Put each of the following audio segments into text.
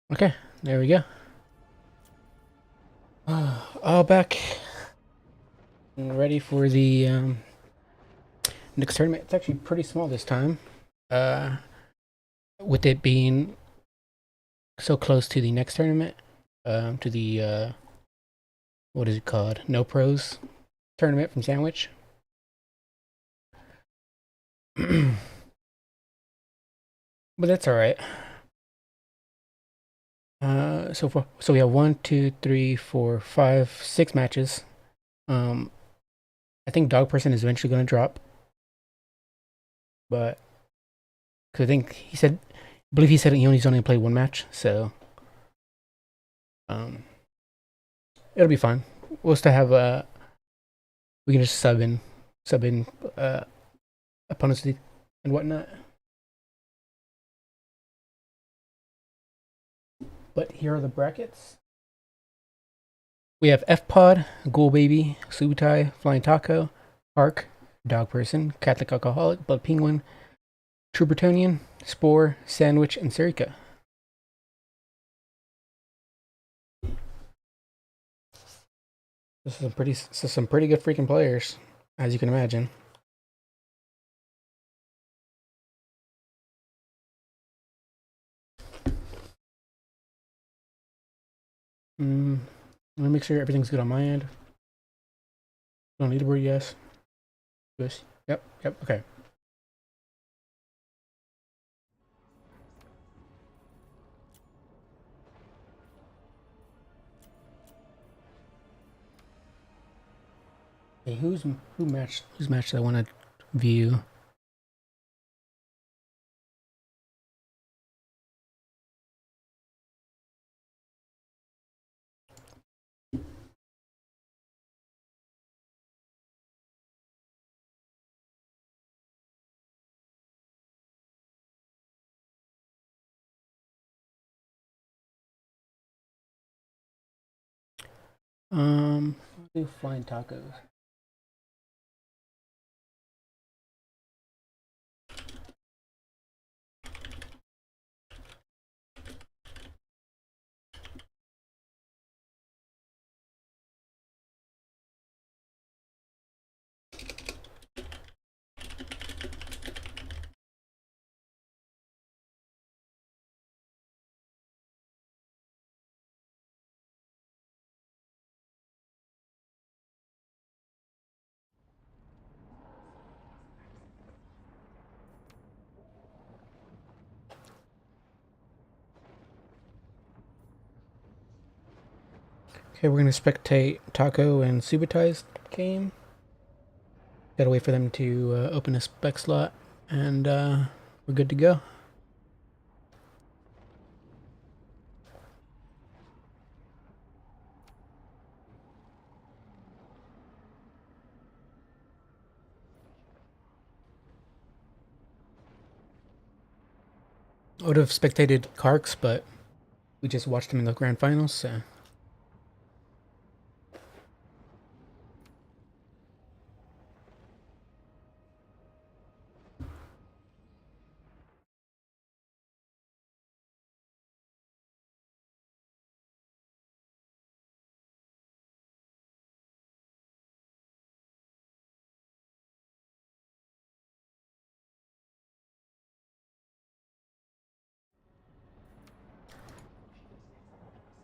Okay, there we go. All back and ready for the next tournament. It's actually pretty small this time. Uh, with it being so close to the next tournament, to the what is it called? No Pros tournament from Sandwich. But that's all right. So we have one, two, three, four, five, 6 matches. Um, I think Dog Person is eventually going to drop, but cause I think he said, I believe he said he's only played 1 match, so um, it'll be fun. We'll still have we can just sub in uh opponents and whatnot. But here are the brackets. We have F Pod, Ghoul Baby, Subutai, Flying Taco, Ark, Dog Person, Catholic Alcoholic, Blood Penguin, True Bretonian, Spore, Sandwich, and Sarika. This is some pretty good freaking players, as you can imagine. Let me make sure everything's good on my end. On leaderboard, yes. Yes. Yep. Okay. Hey, whose match do I want to view? I'll do Flying Tacos. Okay, we're gonna spectate Taco and Subutai's game. Gotta wait for them to open a spec slot, and we're good to go. I would have spectated Karks, but we just watched him in the grand finals, so.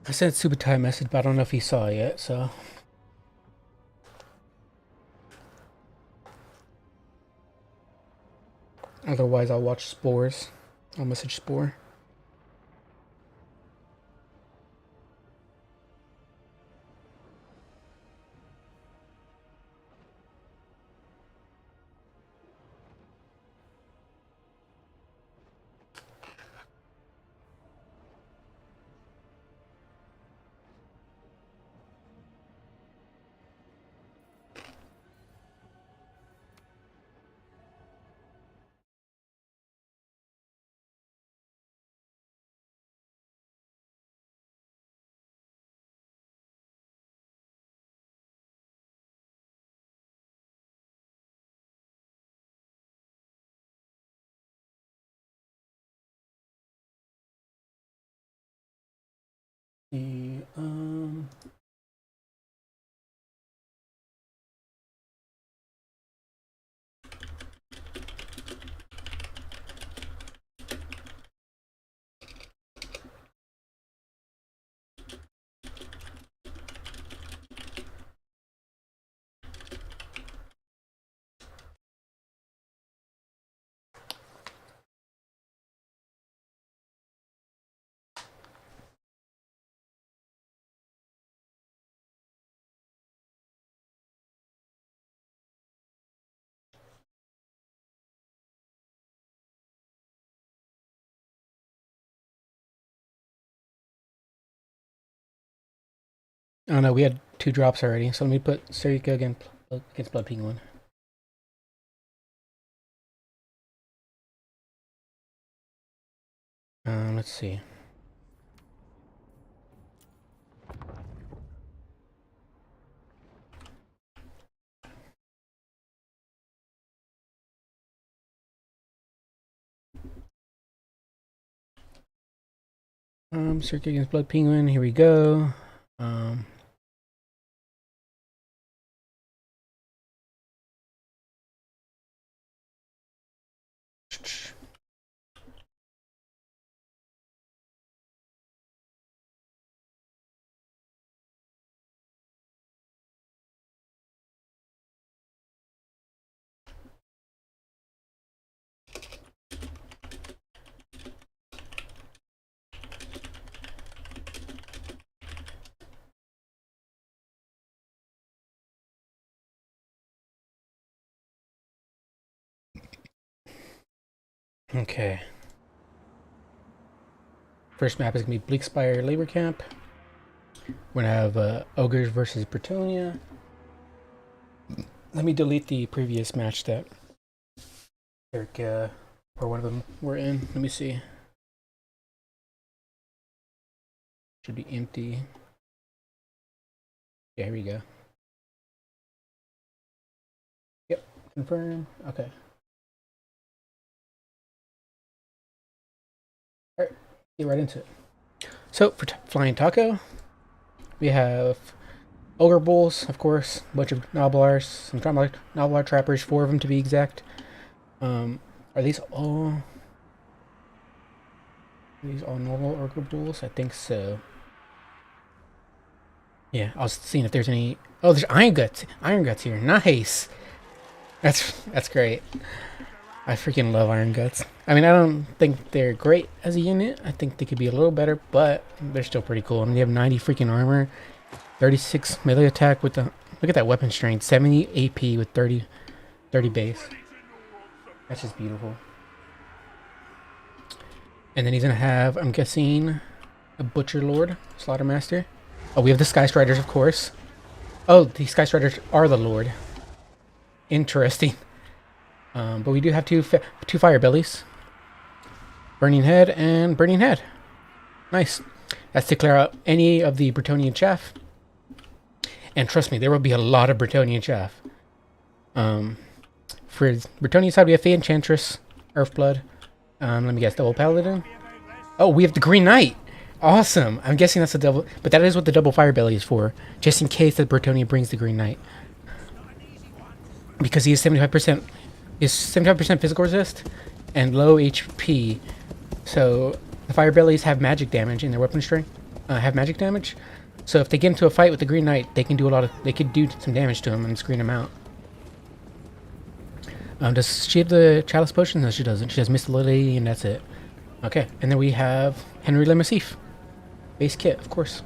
I sent Subutai a message, but I don't know if he saw it yet, so. Otherwise, I'll watch Spores. I'll message Spore. The oh no, we had 2 drops already. So let me put Sarika against Blood Penguin. Let's see. Sarika against Blood Penguin. Here we go. Okay. First map is gonna be Bleakspire Labor Camp. We're gonna have Ogres versus Bretonia. Let me delete the previous match that Eric or one of them were in. Let me see. Should be empty. Yeah, here we go. Yep, confirm. Okay. Alright, get right into it. So, for Flying Taco, we have Ogre Bulls, of course, a bunch of Noblars, some Noblar Trappers, 4 of them to be exact. Are these all normal Ogre Bulls? I think so. Yeah, I was seeing if there's any. Oh, there's Iron Guts. Iron Guts here. Nice. That's great. I freaking love Iron Guts. I mean, I don't think they're great as a unit. I think they could be a little better, but they're still pretty cool. I mean, they have 90 freaking armor, 36 melee attack with the. Look at that weapon strength, 70 AP with 30 base. That's just beautiful. And then he's gonna have, I'm guessing, a Butcher Lord, Slaughter Master. Oh, we have the Sky Striders, of course. Oh, the Sky Striders are the Lord. Interesting. But we do have two Fire Bellies. Burning Head and Burning Head. Nice. That's to clear out any of the Bretonian chaff. And trust me, there will be a lot of Bretonian chaff. For Bretonian side, we have Fey Enchantress, Earthblood. Let me guess, Double Paladin. Oh, we have the Green Knight. Awesome. I'm guessing that's a double, but that is what the double Fire Belly is for, just in case that Bretonia brings the Green Knight. Because he is 75%, physical resist and low HP. So the Fire Bellies have magic damage in their weapon strength. Have magic damage. So if they get into a fight with the Green Knight, they can do they could do some damage to him and screen him out. Does she have the Chalice Potion? No, she doesn't. She has Mist Lily, and that's it. Okay, and then we have Henry Le Massif. Base kit, of course.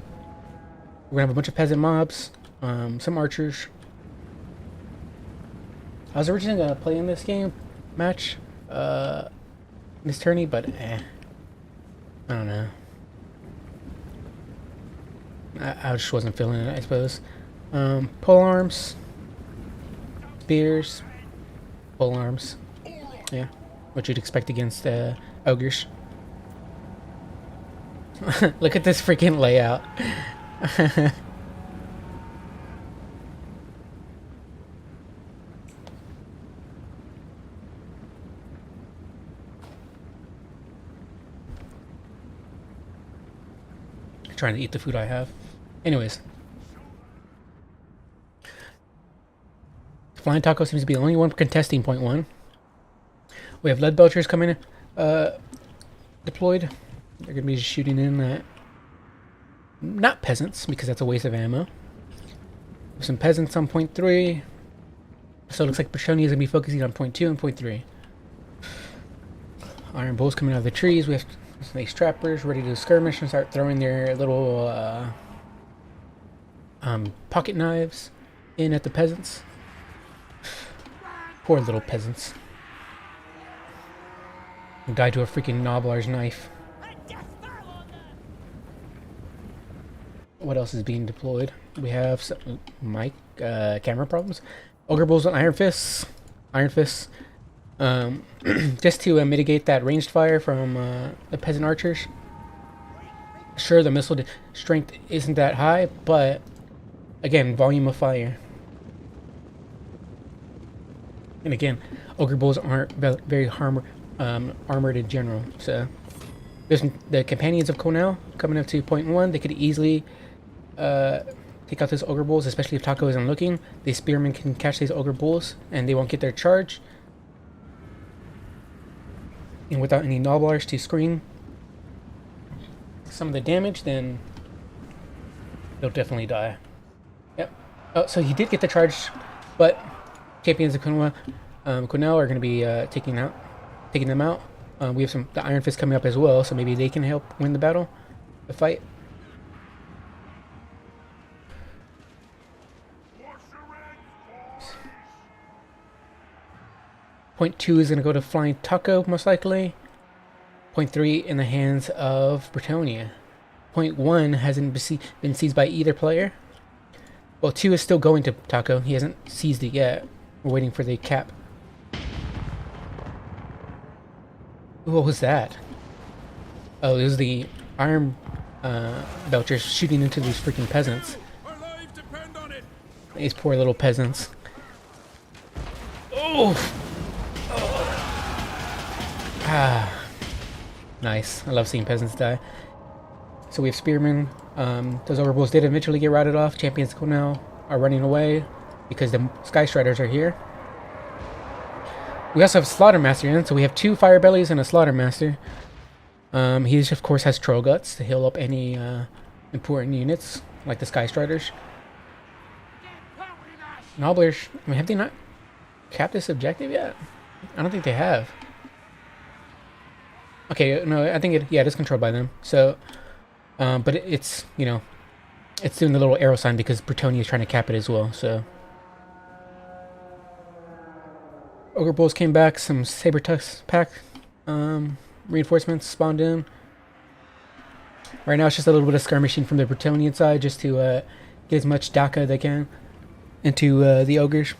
We're gonna have a bunch of peasant mobs, some archers. I was originally gonna play in this match, this tourney, but I don't know. I just wasn't feeling it, I suppose. Pole arms, spears, pole arms. Yeah, what you'd expect against ogres. Look at this freaking layout. Trying to eat the food I have. Anyways. Flying Taco seems to be the only one contesting point 1. We have lead belchers coming deployed. They're going to be just shooting in at not peasants, because that's a waste of ammo. Some peasants on point 3. So it looks like Bretonnia is going to be focusing on point 2 and point 3. Iron bulls coming out of the trees. We have snake trappers ready to skirmish and start throwing their little pocket knives in at the peasants. Poor little peasants. Died to a freaking Nobblar's knife. What else is being deployed? We have some camera problems. Ogre Bulls and Iron Fists. Iron Fists. Just to mitigate that ranged fire from the peasant archers. Sure, the missile strength isn't that high, but again, volume of fire. And again, Ogre Bulls aren't very armored in general. So there's the companions of Cornell coming up to point 1. They could easily take out these Ogre Bulls, especially if Taco isn't looking. The Spearmen can catch these Ogre Bulls and they won't get their charge. And without any Nobblars to screen some of the damage, then they'll definitely die. Yep. Oh, so he did get the charge, but champions of Cornell are going to be taking them out. We have the Iron Fist coming up as well, so maybe they can help win the fight. Point 2 is going to go to Flying Taco, most likely. Point 3 in the hands of Bretonnia. Point 1 hasn't been seized by either player. Well, 2 is still going to Taco. He hasn't seized it yet. We're waiting for the cap. What was that? Oh, it was the Iron Belchers shooting into these freaking peasants. These poor little peasants. Oh! Ah, nice. I love seeing peasants die. So we have Spearmen. Those Ogre Bulls did eventually get routed off. Champions now are running away because the Sky Striders are here. We also have Slaughtermaster in, so we have 2 Fire Bellies and a Slaughtermaster. He of course has Troll Guts to heal up any important units like the Sky Striders. Nobblers, I mean, have they not capped this objective yet? I don't think they have. Okay, no, I think it is controlled by them. So, but it's, you know, it's doing the little arrow sign because Bretonnia is trying to cap it as well. So, Ogre Bulls came back. Some Saber Tusk pack reinforcements spawned in. Right now, it's just a little bit of skirmishing from the Bretonnian side, just to get as much Daka they can into the ogres.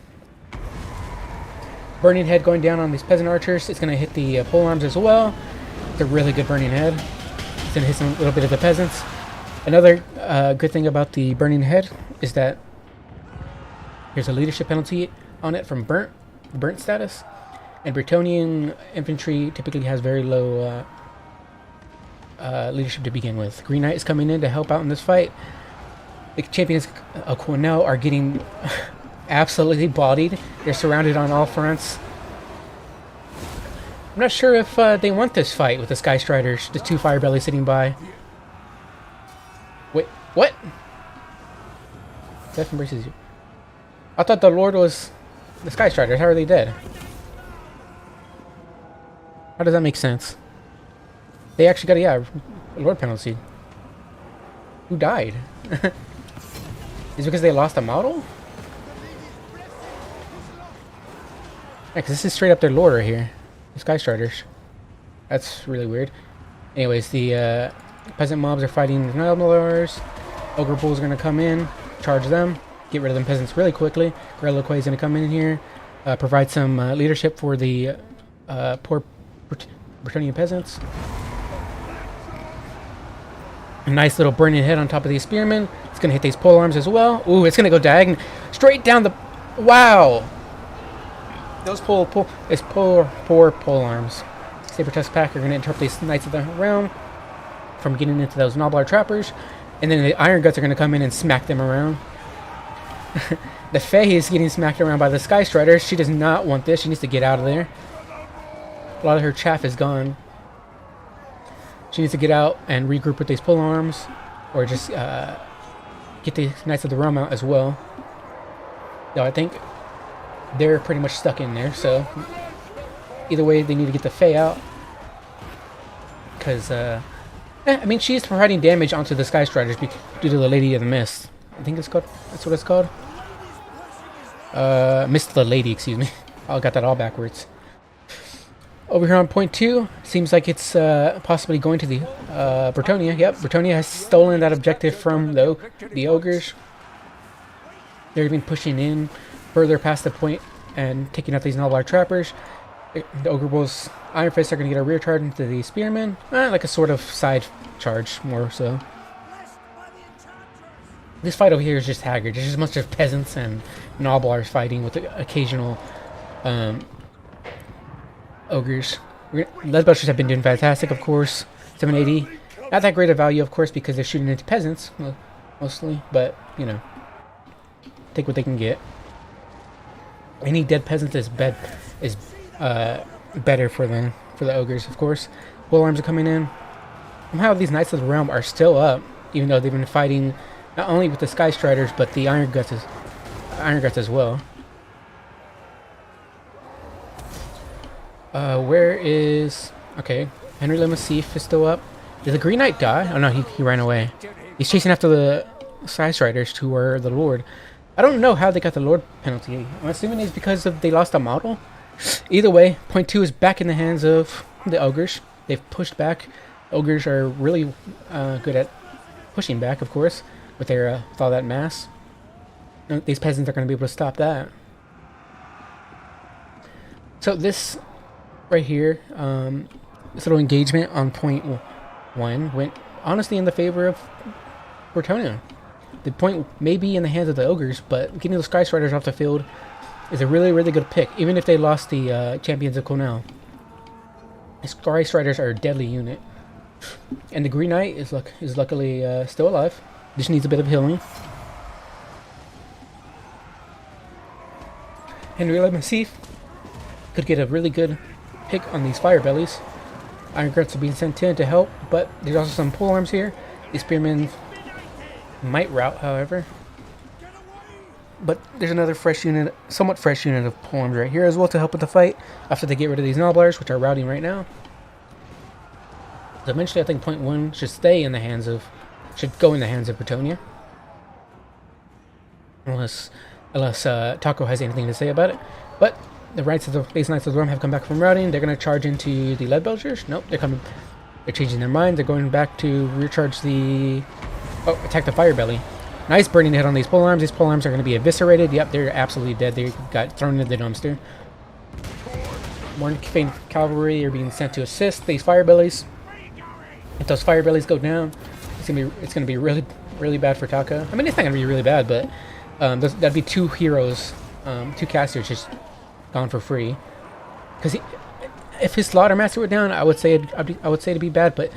Burning Head going down on these peasant archers. It's going to hit the pole arms as well. It's a really good Burning Head. It's going to hit some little bit of the peasants. Another good thing about the Burning Head is that there's a leadership penalty on it from burnt status. And Bretonnian infantry typically has very low leadership to begin with. Green Knight is coming in to help out in this fight. The champions of Cornell are getting absolutely bodied. They're surrounded on all fronts. I'm not sure if they want this fight with the Sky Striders, the 2 Fire Bellies sitting by. Wait, what? Death embraces you. I thought the Lord was the Sky Striders. How are they dead? How does that make sense? They actually got a Lord penalty. Who died? Is it because they lost a model? Yeah, because this is straight up their Lord right here. The Sky Striders. That's really weird. Anyways, the peasant mobs are fighting the Nobblars. Ogre Bulls are going to come in, charge them, get rid of them peasants really quickly. Guerrilla Quay is going to come in here, provide some leadership for the poor Bretonnian peasants. A nice little Burning Head on top of these Spearmen. It's going to hit these pole arms as well. Ooh, it's going to go diagonal. Straight down the... Wow! Those poor pole arms. Saber Tusk Pack are going to interrupt these Knights of the Realm from getting into those Nobblar Trappers. And then the Iron Guts are going to come in and smack them around. The Fae is getting smacked around by the Sky Strider. She does not want this. She needs to get out of there. A lot of her chaff is gone. She needs to get out and regroup with these pole arms. Or just get the Knights of the Realm out as well. Though I think they're pretty much stuck in there. So either way, they need to get the Fae out. Because, I mean, she is providing damage onto the Sky Striders due to the Lady of the Mist. I think it's called, that's what it's called. Mist the Lady, excuse me. I got that all backwards. Over here on point 2, seems like it's possibly going to the Bretonnia. Yep, Bretonnia has stolen that objective from the Ogres. They've been pushing in further past the point and taking out these Nulbar Trappers. The Ogre Bulls Iron Fists are going to get a rear charge into the Spearmen. Like a sort of side charge, more so. This fight over here is just haggard. There's just a bunch of peasants and Noblars fighting with the occasional Ogres. Leadbusters have been doing fantastic, of course. 780. Not that great a value, of course, because they're shooting into peasants, mostly. But, you know, take what they can get. Any dead peasants is better for the Ogres, of course. Pole arms are coming in. Somehow these Knights of the Realm are still up, even though they've been fighting not only with the Sky Striders, but the Iron Guts as well. Where is... Okay, Henry Le Massif is still up. Did the Green Knight die? Oh no, he ran away. He's chasing after the Sky Striders, who are the Lord. I don't know how they got the Lord penalty. I'm assuming it's because they lost a model. Either way, point 2 is back in the hands of the Ogres. They've pushed back. Ogres are really good at pushing back, of course, with all that mass. These peasants are going to be able to stop that. So this right here, this little engagement on point 1 went honestly in the favor of Bretonnia. The point may be in the hands of the Ogres, but getting those Sky Striders off the field is a really, really good pick, even if they lost the Champions of Cornell. The Sky Striders are a deadly unit. And the Green Knight is luckily still alive. Just needs a bit of healing. Henry Le Massif could get a really good pick on these Fire Bellies. Iron Guts are being sent in to help, but there's also some pole arms here. These Spearmen might rout, however. But there's another fresh unit, somewhat fresh unit of pole arms right here as well to help with the fight after they get rid of these Noblars, which are routing right now. So eventually I think point 1 should go in the hands of Bretonnia. Unless Taco has anything to say about it. But the Knights of the Realm have come back from routing. They're going to charge into the Leadbelchers. Nope, they're changing their mind. They're going back to recharge attack the Fire Belly. Nice burning hit on these pole arms. These pole arms are going to be eviscerated. Yep, they're absolutely dead. They got thrown into the dumpster. More faint cavalry are being sent to assist these Fire Bellies. If those Fire Bellies go down, it's gonna be really, really bad for Taka. I mean, it's not gonna be really bad, but that'd be 2 heroes, 2 casters just gone for free. Because if his Slaughter Master went down, I would say it'd be bad. But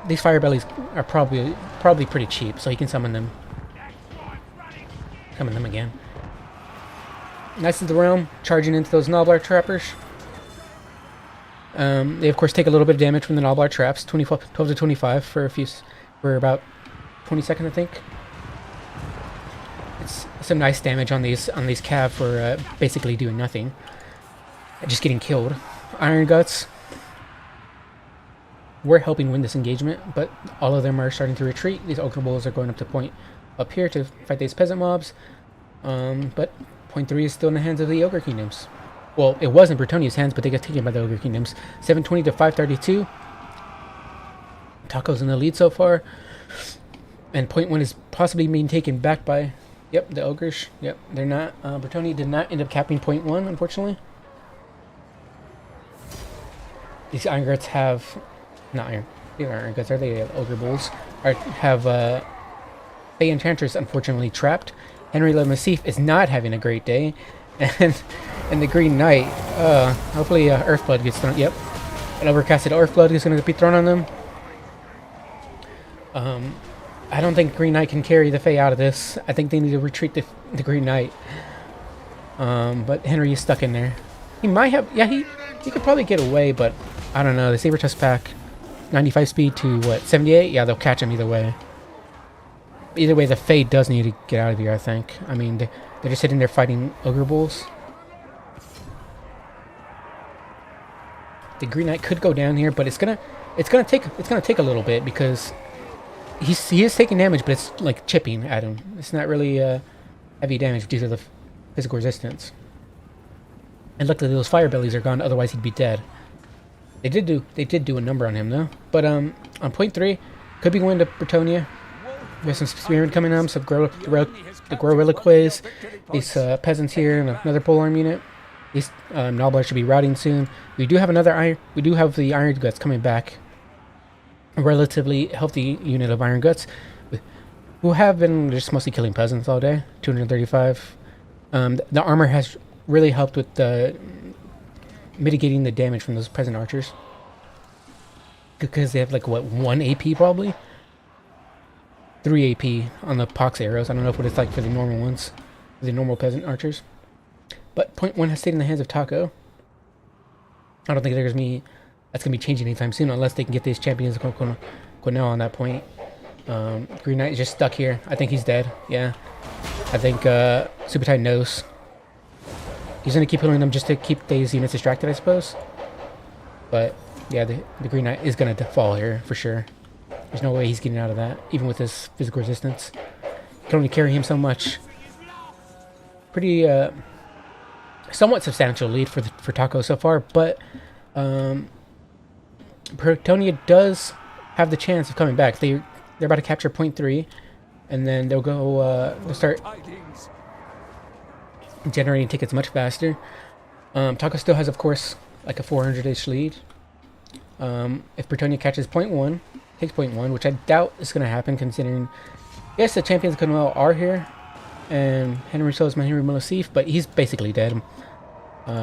these Fire Bellies are probably pretty cheap, so he can summon them. Summon them again. Knights of the Realm charging into those Nulbar Trappers. They of course take a little bit of damage from the Nulbar Traps, 12 to 25 for about 20 seconds, I think. It's some nice damage on these cav for basically doing nothing, just getting killed. Iron Guts, we're helping win this engagement, but all of them are starting to retreat. These Ogre Bulls are going up to point up here to fight these peasant mobs, but point 3 is still in the hands of the Ogre Kingdoms. Well, it was in Bretonnia's hands, but they got taken by the Ogre Kingdoms. 720 to 532. Taco's in the lead so far. And point 1 is possibly being taken back by, yep, the Ogres. Yep, they're not. Bretonnia did not end up capping point 1, unfortunately. These Iron Guts have, they are Iron Guts, are they Ogre Bulls? Have Fae Enchantress unfortunately trapped. Henry Le Massif is not having a great day. And the Green Knight, hopefully Earthblood gets thrown. Yep, an overcasted Earthblood is going to be thrown on them. I don't think Green Knight can carry the Fae out of this. I think they need to retreat the Green Knight. But Henry is stuck in there. He might have... Yeah, he could probably get away, but I don't know. The Saber Tusk pack, 95 speed to, what, 78? Yeah, they'll catch him either way. Either way, the Fae does need to get out of here, I think. I mean, they're just sitting there fighting Ogre Bulls. The Green Knight could go down here, but it's gonna take a little bit because he is taking damage, but it's like chipping at him. It's not really heavy damage due to the physical resistance. And luckily those fire bellies are gone, otherwise he'd be dead. They did do a number on him though. But on point 3, could be going to Bretonia. We have some spearmen coming on, some the Gorilla-Quays, these peasants here, and another polearm unit. These Noblars should be routing soon. We do have the Iron Guts coming back. A relatively healthy unit of Iron Guts, who have been just mostly killing peasants all day. 235. The armor has really helped with mitigating the damage from those peasant archers. Because they have like, what, 1 AP probably? 3 AP on the pox arrows. I don't know what it's like for the normal ones. The normal peasant archers. But point 1 has stayed in the hands of Taco. I don't think that's going to be changing anytime soon unless they can get these champions of Cornell on that point. Green Knight is just stuck here. I think he's dead. Yeah. I think Super Titan knows. He's going to keep healing them just to keep these units distracted, I suppose. But yeah, the Green Knight is going to fall here for sure. There's no way he's getting out of that, even with his physical resistance. You can only carry him so much. Pretty somewhat substantial lead for Taco so far, but Bretonia does have the chance of coming back. They're about to capture point 3, and then they'll go they'll start generating tickets much faster. Taco still has, of course, like a 400-ish lead. If Bretonia catches point 1, takes point 1, which I doubt is going to happen considering, yes, the champions of Cornwall are here, and Henry shows my Henry Milosif, but he's basically dead.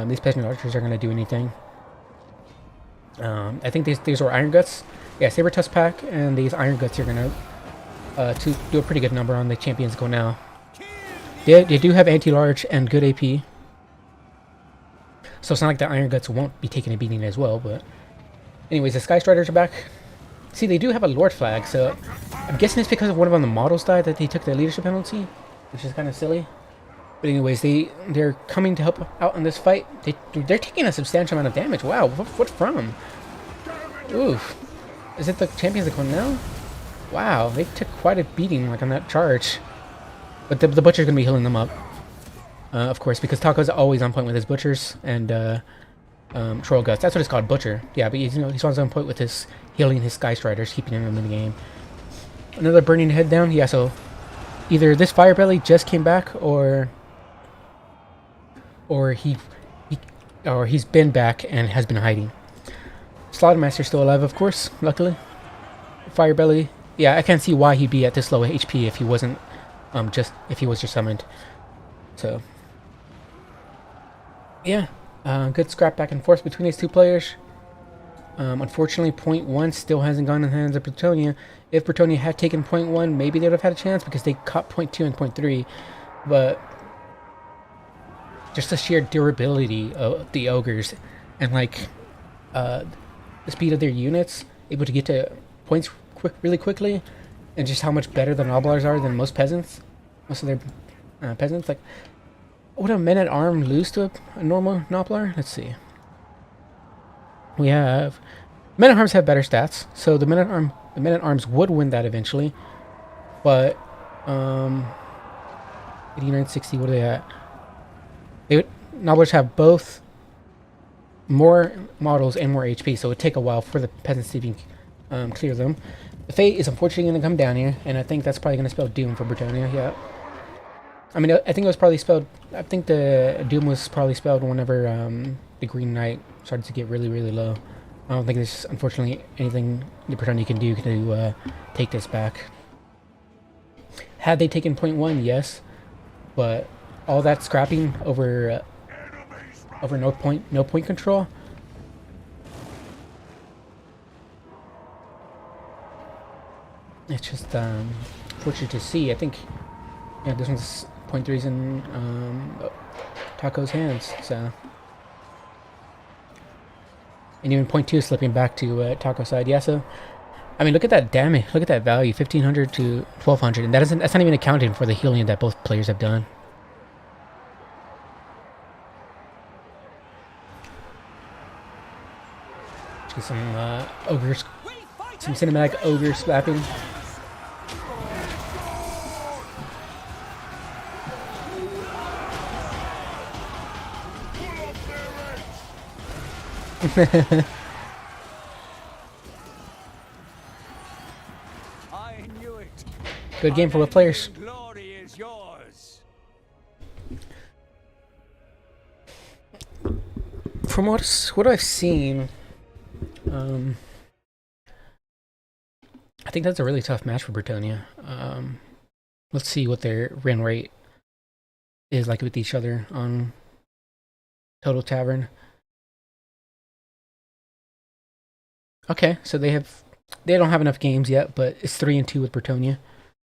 These peasant archers aren't going to do anything. I think these were Iron Guts. Yeah, Saber Tusk pack and these Iron Guts are going to do a pretty good number on the champions go now. They do have anti-large and good AP. So it's not like the Iron Guts won't be taking a beating as well, but... Anyways, the Sky Striders are back. See, they do have a Lord flag, so... I'm guessing it's because of one of the models died that they took the leadership penalty, which is kind of silly. But anyways, they're coming to help out in this fight. They're taking a substantial amount of damage. Wow, what from? Oof. Is it the champions of Cornell? Wow, they took quite a beating like on that charge. But the butcher's gonna be healing them up. Of course, because Taco's always on point with his butchers and troll guts. That's what it's called, butcher. Yeah, but he's always on point with his healing his Sky Striders, keeping them in the game. Another burning head down. Yeah, so either this fire belly just came back, or he's been back and has been hiding. Slaughtermaster's still alive, of course, luckily. Fire belly. Yeah, I can't see why he'd be at this low HP if he wasn't if he was just summoned. So yeah, good scrap back and forth between these two players. Unfortunately, point 1 still hasn't gone in the hands of Bretonia. If Bretonia had taken point 1, maybe they would have had a chance because they caught point 2 and point 3. But just the sheer durability of the ogres and like the speed of their units, able to get to points really quickly, and just how much better the Noblars are than most peasants. Most of their peasants. Like, would a men-at-arms lose to a normal Noblar? Let's see. We have men-at-arms have better stats, so the men-at-arms would win that eventually. But 89, 60. What are they at? Nobblers have both more models and more HP, so it would take a while for the peasants to even clear them. The Fate is unfortunately going to come down here, and I think that's probably going to spell doom for Bretonia. Yeah. I mean, I think it was probably spelled... I think the doom was probably spelled whenever the Green Knight started to get really, really low. I don't think there's, unfortunately, anything the Bretonia can do to take this back. Had they taken point 1, yes. But all that scrapping over no point control... It's just fortunate to see. I think yeah, this one's point threes in Taco's hands. So and even point two slipping back to Taco's side. Yeah. So I mean, look at that damage. Look at that value, 1,500 to 1,200, and that's not even accounting for the healing that both players have done. Get some ogres, some cinematic ogre slapping. I knew it. Good game for both players. Glory is yours. From what I've seen, um, I think that's a really tough match for Bretonia. Let's see what their win rate is like with each other on Total Tavern. Okay, so they don't have enough games yet, but it's 3-2 with Bretonia.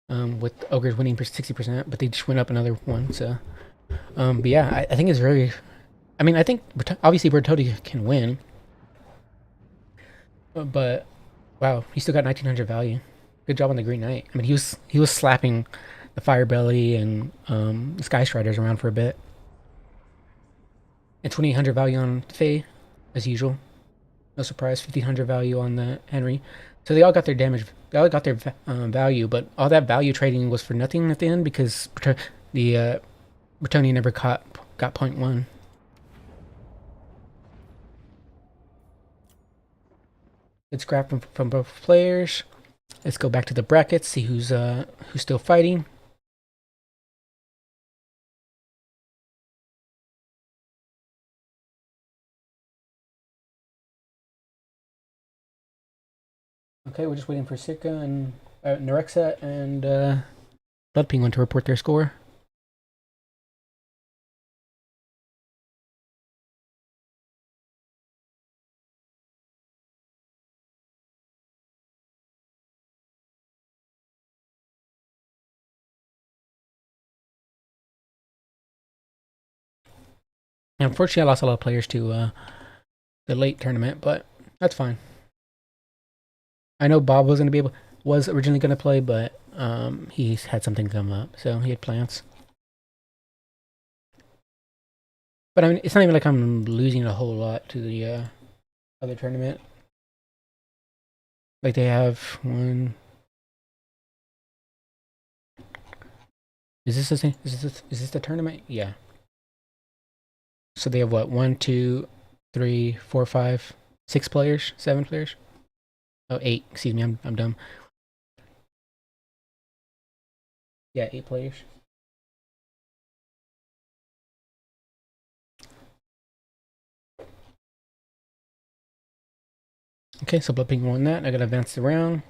With Ogres winning for 60%, but they just went up another one. So, but yeah, I think it's very. I mean, I think obviously Bretonia can win, but wow, he still got 1,900 value. Good job on the Green Knight. I mean, he was slapping the Fire Belly and the Sky Striders around for a bit. And 2,800 value on Faye, as usual. No surprise. 1,500 value on the Henry. So they all got their damage. They all got their value, but all that value trading was for nothing at the end because the Bretonia never got 0.1. Good scrap from both players. Let's go back to the brackets. See who's still fighting. Okay, we're just waiting for Sika and Nerexa and Blood Penguin to report their score. And unfortunately, I lost a lot of players to the late tournament, but that's fine. I know Bob was originally going to play, but he's had something come up, so he had plans. But I mean, it's not even like I'm losing a whole lot to the other tournament. Like they have one. Is this the same? Is this the tournament? Yeah. So they have what? 1, 2, 3, 4, 5, 6 players, 7 players. Oh, 8. Excuse me, I'm dumb. Yeah, 8 players. Okay, so Blipping won that. I gotta advance the round.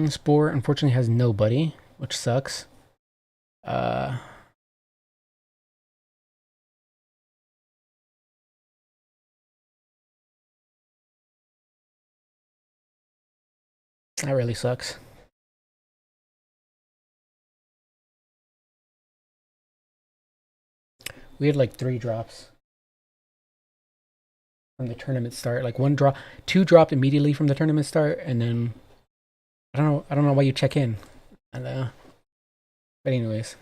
Spore unfortunately has nobody, which sucks. Uh, that really sucks. We had like 3 drops from the tournament start. Like 2 dropped immediately from the tournament start, and then I don't know why you check in. And but anyways.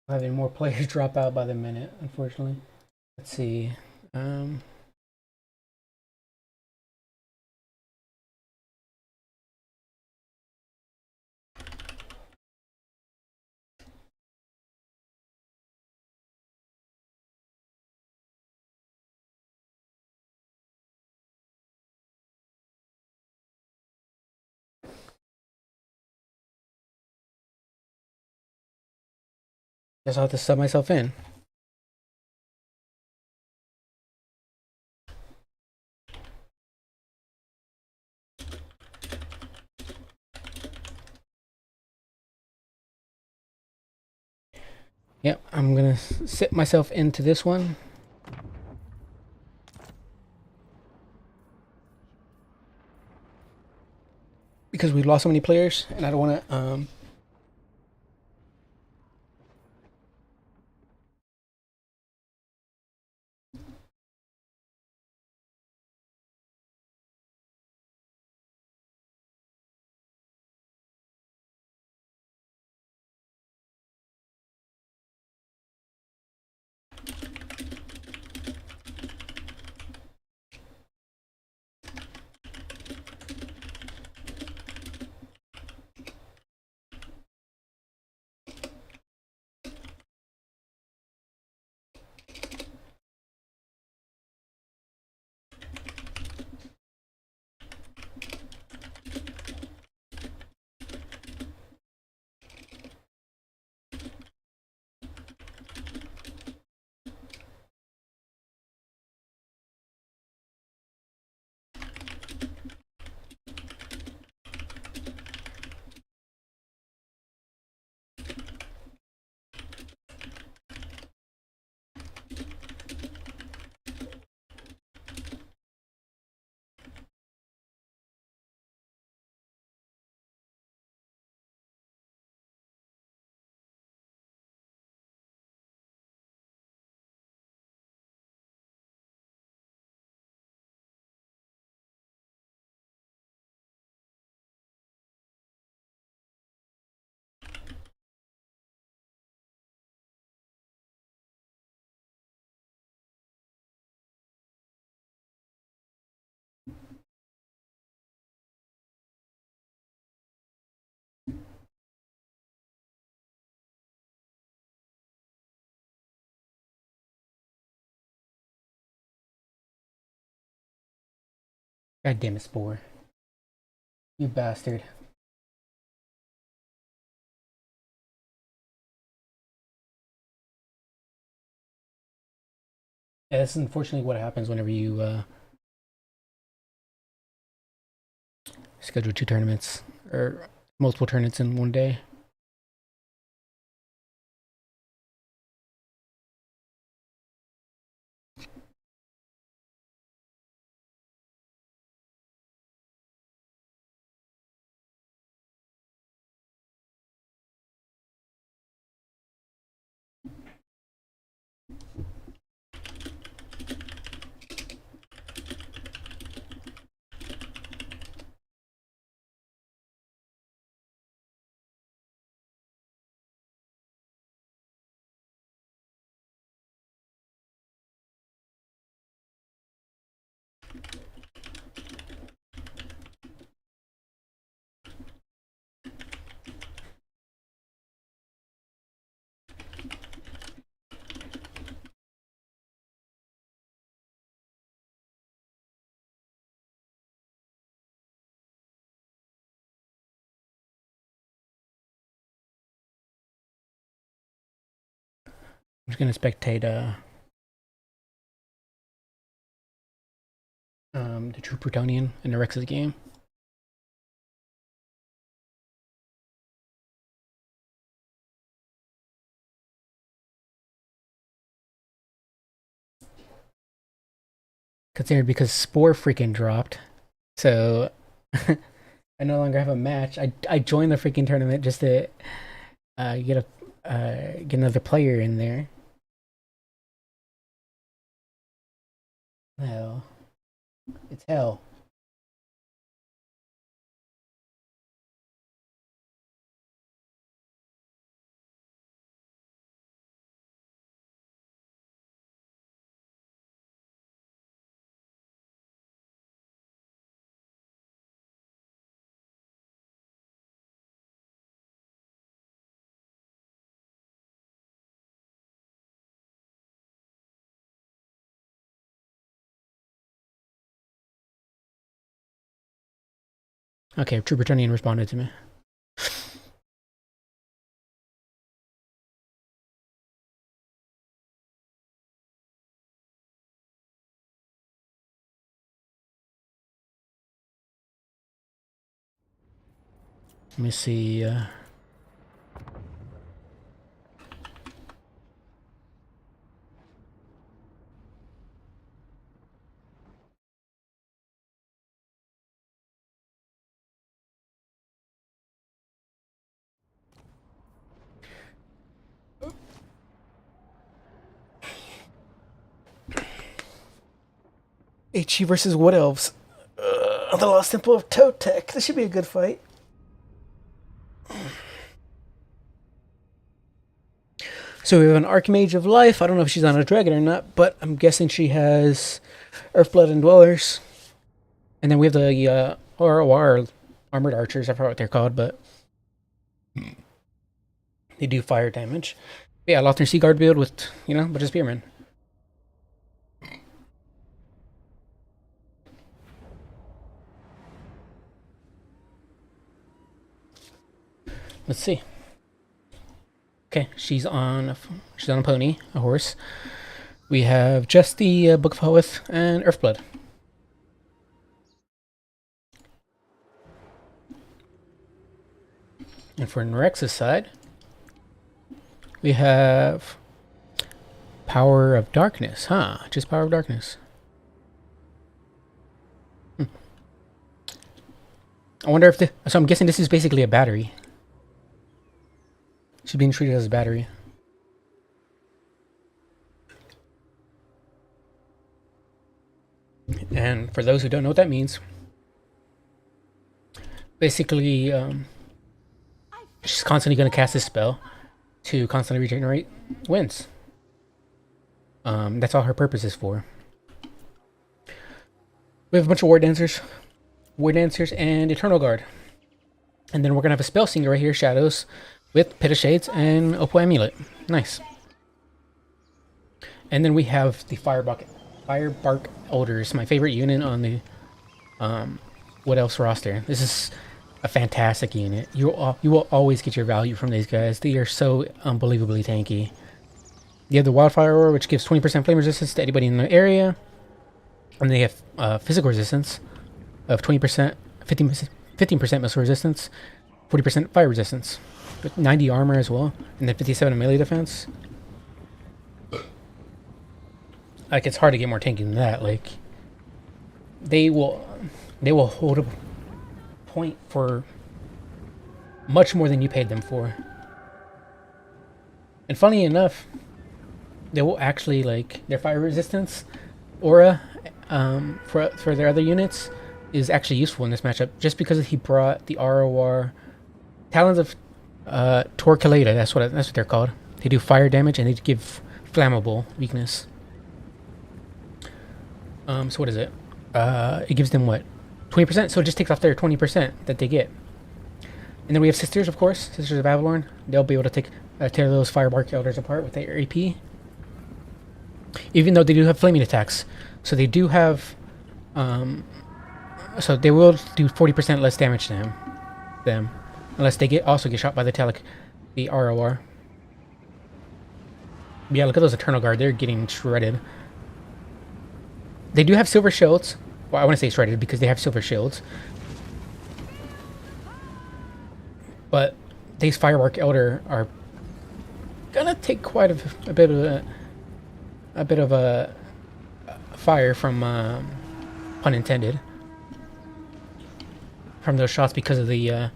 Having more players drop out by the minute, unfortunately. Let's see. Guess I'll have to sub myself in. Yep, I'm gonna sit myself into this one. Because we lost so many players, and I don't want to. God damn it, Spore. You bastard. Yeah, this is unfortunately what happens whenever you schedule 2 tournaments or multiple tournaments in one day. I'm just gonna spectate the True Plutonian in the Rex's game. Considered because Spore freaking dropped. So I no longer have a match. I joined the freaking tournament just to get another player in there. Hell, it's hell. Okay, Trooper Tunian responded to me. Let me see. HE versus Wood Elves. The Lost Temple of Totec. This should be a good fight. So we have an Archmage of Life. I don't know if she's on a dragon or not, but I'm guessing she has Earthblood and Dwellers. And then we have the ROR, Armored Archers. I forgot what they're called, but they do fire damage. But yeah, Lothern Sea Guard build with, you know, bunch of spearmen. Let's see. Okay, she's on a pony, a horse. We have just the Book of Hoeth and Earthblood. And for Nyrex's side, we have Power of Darkness, huh? Just Power of Darkness. I wonder if so I'm guessing this is basically a battery. She's being treated as a battery. And for those who don't know what that means, basically, she's constantly going to cast this spell to constantly regenerate wins. That's all her purpose is for. We have a bunch of War Dancers, and Eternal Guard. And then we're going to have a Spell Singer right here, Shadows, with Pit of Shades and Opal Amulet. Nice. And then we have the Firebark Elders, my favorite unit on the What Else roster. This is a fantastic unit. You will always get your value from these guys. They are so unbelievably tanky. You have the Wildfire Aura, which gives 20% flame resistance to anybody in the area. And they have physical resistance of 20%, 15% missile resistance, 40% fire resistance, with 90 armor as well, and then 57 melee defense. Like, it's hard to get more tanky than that. Like, they will hold a point for much more than you paid them for. And funny enough, they will actually, like, their fire resistance aura for their other units is actually useful in this matchup, just because he brought the ROR Talons of Torquilada. That's what they're called. They do fire damage and they give flammable weakness. So what is it? It gives them what? 20%? So it just takes off their 20% that they get. And then we have Sisters, of course. Sisters of Avalorn. They'll be able to tear those Firebark Elders apart with their AP. Even though they do have flaming attacks. So they do have... so they will do 40% less damage to them. Unless they also get shot by the ROR. Yeah, look at those Eternal Guard. They're getting shredded. They do have silver shields. Well, I want to say shredded because they have silver shields. But these Firebark Elder are gonna take quite a bit of a fire from, pun intended, from those shots because of the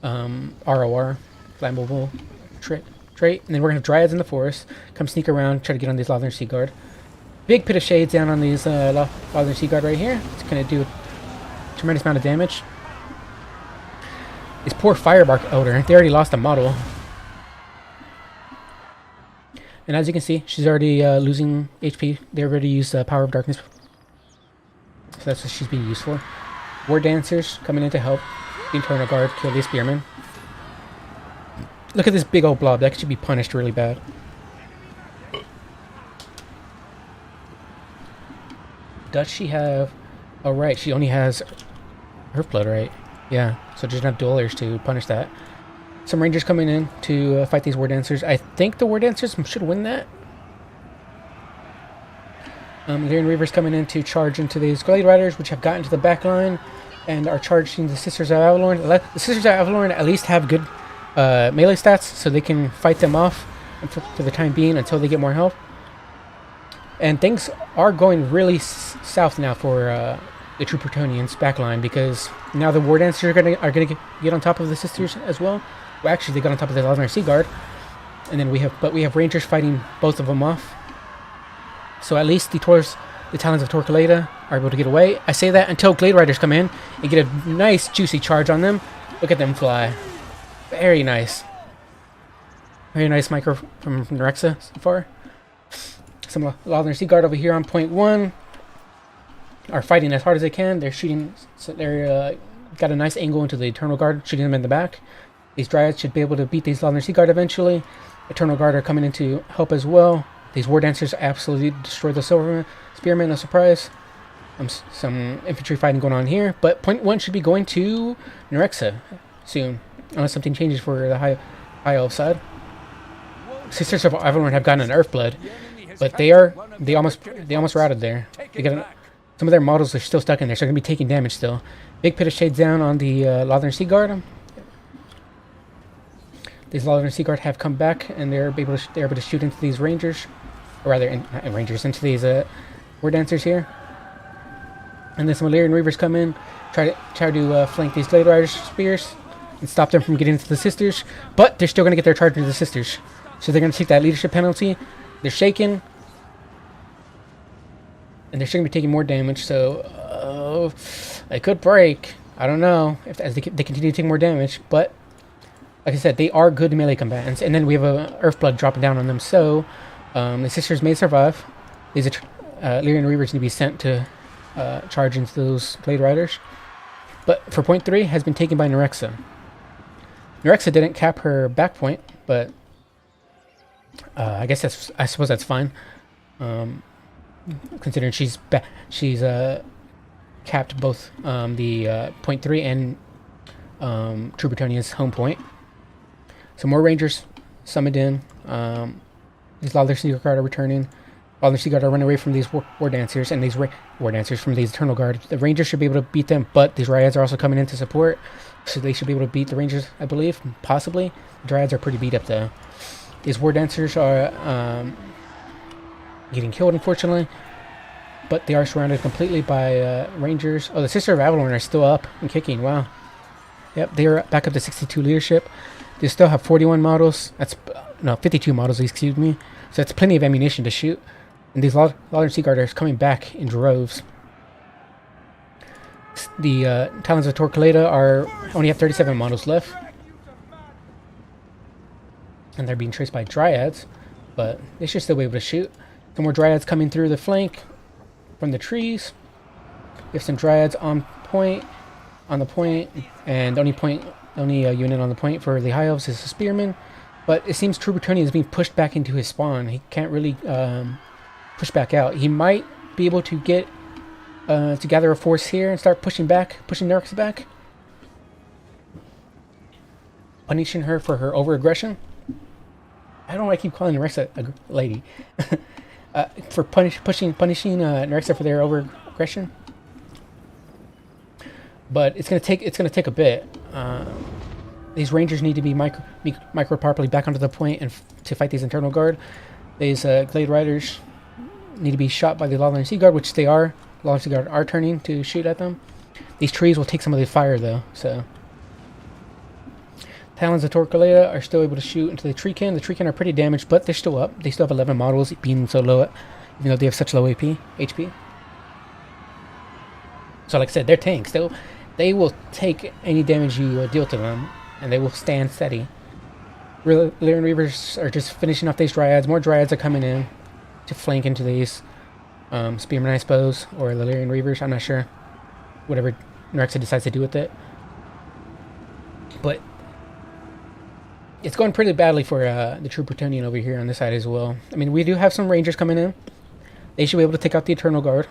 ROR flammable trait. And then we're gonna have Dryads in the forest come sneak around, try to get on these Lothern Sea Guard. Big Pit of Shades down on these Lothern Sea Guard right here. It's gonna do a tremendous amount of damage. This poor Firebark Elder, they already lost a model. And as you can see, she's already losing HP. They already used Power of Darkness. So that's what she's being used for. War Dancers coming in to help the Eternal Guard kill the Spearmen. Look at this big old blob. That should be punished really bad. Does she have... Oh, right. She only has Earthblood, right? Yeah, so just enough duelers to punish that. Some rangers coming in to fight these war dancers. I think the war dancers should win that. Lyrian Reavers coming in to charge into these Glade Riders, which have gotten to the back line and are charging the Sisters of Avalorn. The Sisters of Avalorn at least have good melee stats, so they can fight them off for the time being until they get more help. And things are going really south now for the True Protonians backline, because now the War Dancers are gonna get on top of the Sisters as well. Well, actually, they got on top of the Lothar Sea Guard, and then we have Rangers fighting both of them off. So at least the Talons of Torquelada are able to get away. I say that until Glade Riders come in and get a nice juicy charge on them. Look at them fly. Very nice. Very nice micro from Nerexa so far. Some Lothar Sea Guard over here on point 1 are fighting as hard as they can. They're shooting, so they're got a nice angle into the Eternal Guard, shooting them in the back. These Dryads should be able to beat these Lothar Sea Guard eventually. Eternal Guard are coming in to help as well. These War Dancers absolutely destroy the Silver Spearmen, no surprise. Some infantry fighting going on here, but point 1 should be going to Nerexa soon, unless something changes for the High Elf side. Sisters of Avalorn have gotten an Earthblood, but they almost routed there. They got some of their models are still stuck in there, so they're gonna be taking damage still. Big Pit of Shades down on the Lothar Sea Guard. These Lothar Sea Guard have come back, and they're able to shoot into these Rangers, or rather, not Rangers, into these War Dancers here. And then some Illyrian Reavers come in, try to flank these Glade Riders' spears and stop them from getting into the Sisters. But they're still going to get their charge into the Sisters, so they're going to take that leadership penalty. They're shaken, and they're still going to be taking more damage. So they could break. I don't know as they continue to take more damage, but. Like I said, they are good melee combatants, and then we have a Earthblood dropping down on them, so the Sisters may survive. These Lyrian Reavers need to be sent to charge into those Glade Riders. But for point 3 has been taken by Nerexa. Nerexa didn't cap her back point, but I suppose that's fine, considering she's capped both the point 3 and True Bretonia's home point. So more Rangers summoned in. These Lothar Sea Guard are returning. Lothar Sea Guard are running away from these War Dancers, and these War Dancers from these Eternal Guard. The Rangers should be able to beat them, but these Dryads are also coming in to support, so they should be able to beat the Rangers, I believe, possibly. The Dryads are pretty beat up though. These War Dancers are getting killed, unfortunately, but they are surrounded completely by Rangers. Oh, the Sister of Avalorn are still up and kicking. Wow. Yep, they are back up to 62 leadership. They still have 41 models. 52 models, excuse me. So that's plenty of ammunition to shoot. And these Lothar Sea Guard are coming back in droves. The Talons of Torquelada only have 37 models left. And they're being chased by Dryads, but they should still be able to shoot. Some more Dryads coming through the flank from the trees. We have some Dryads on the point, and the only unit on the point for the High Elves is a Spearman. But it seems True Bretonnian is being pushed back into his spawn. He can't really push back out. He might be able to get to gather a force here and start pushing Nerexa back, punishing her for her over-aggression. I don't know why I keep calling Nerexa a lady. For punishing Nerexa for their over-aggression. But it's gonna take a bit. These Rangers need to be micro properly back onto the point and to fight these Eternal Guard. These Glade Riders need to be shot by the Lothar Sea Guard, which they are. Lothar Sea Guard are turning to shoot at them. These trees will take some of the fire though, so. Talons of Torquelada are still able to shoot into the Treekin. The Treekin are pretty damaged, but they're still up. They still have 11 models, being so low, even though they have such low HP. So like I said, they're tanks. They will take any damage you deal to them, and they will stand steady. Lyrian Reavers are just finishing off these Dryads. More Dryads are coming in to flank into these Spearmen, I suppose, or the Lyrian Reavers. I'm not sure. Whatever Nerexa decides to do with it. But it's going pretty badly for the True Bretonian over here on this side as well. I mean, we do have some Rangers coming in. They should be able to take out the Eternal Guard.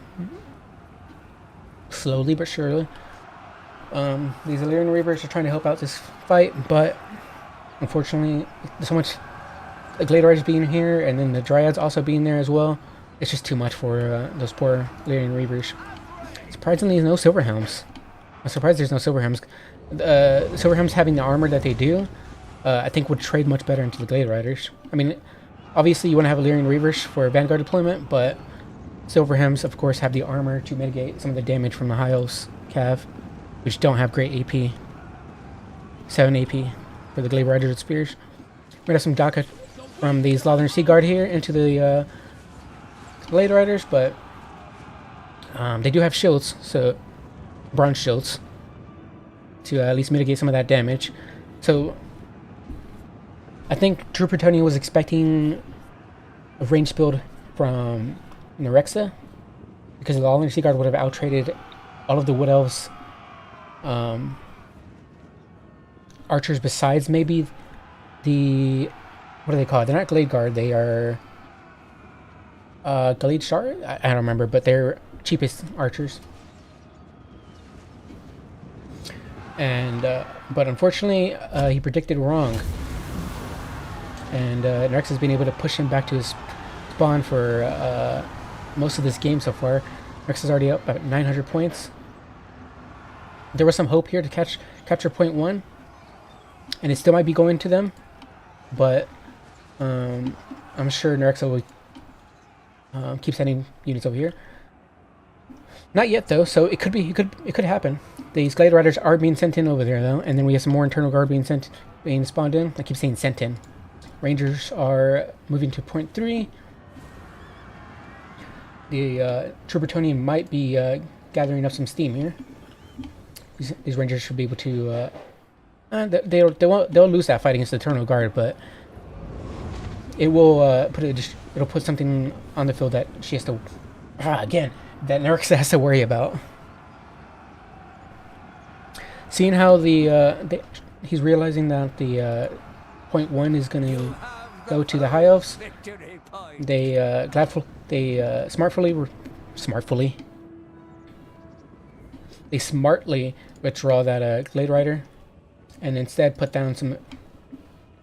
Slowly but surely. These Illyrian Reavers are trying to help out this fight, but unfortunately, so much Glade Riders being here, and then the Dryads also being there as well. It's just too much for those poor Illyrian Reavers. Surprisingly, no Silverhelms. I'm surprised there's no Silverhelms. Silverhelms having the armor that they do, I think would trade much better into the Glade Riders. I mean, obviously you want to have Illyrian Reavers for Vanguard deployment, but Silverhelms, of course, have the armor to mitigate some of the damage from the High Elves Cav, which don't have great AP. 7 AP for the Glade Riders with spears. We're gonna have some Daka from the Slaughtering Sea Guard here into the Glade Riders, but they do have shields, so bronze shields, to at least mitigate some of that damage. So I think True Plutonian was expecting a range build from Nerexa, because the Slaughtering Sea Guard would have out-traded all of the Wood Elves archers besides maybe the, what do they call it? They're not Glade Guard, they are Glade Shard? I don't remember, but they're cheapest archers. And but unfortunately he predicted wrong, and Nerex has been able to push him back to his spawn for most of this game so far. Nerex is already up at 900 points. There was some hope here to capture point 1, and it still might be going to them, but I'm sure Nerexa will keep sending units over here. Not yet though, so it could happen. These Glade Riders are being sent in over there though, and then we have some more internal guard being spawned in. I keep saying sent in. Rangers are moving to point 3. The True Plutonian might be gathering up some steam here. These Rangers should be able to. They'll lose that fight against the Eternal Guard, but it will it'll put something on the field that she has to again that Nerexa has to worry about. Seeing how he's realizing that the point 1 is going to go to the High Elves, they smartly withdraw that Glade Rider, and instead put down some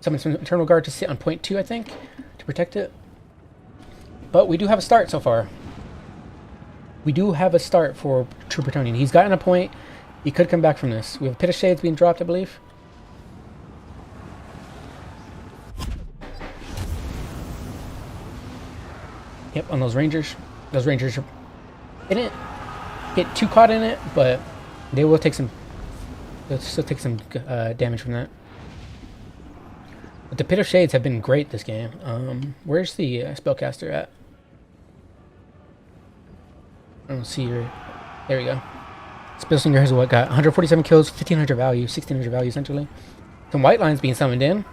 Eternal Guard to sit on point 2, I think, to protect it. But we do have a start so far. We do have a start for True Plutonian. He's gotten a point. He could come back from this. We have Pit of Shades being dropped, I believe. Yep, on those Rangers. Those Rangers didn't get too caught in it, but they will take some. They'll still take some damage from that. But the Pit of Shades have been great this game. Where's the spellcaster at? I don't see her. There we go. Spellslinger has what, got 147 kills, 1500 value, 1600 value essentially. Some white lines being summoned in.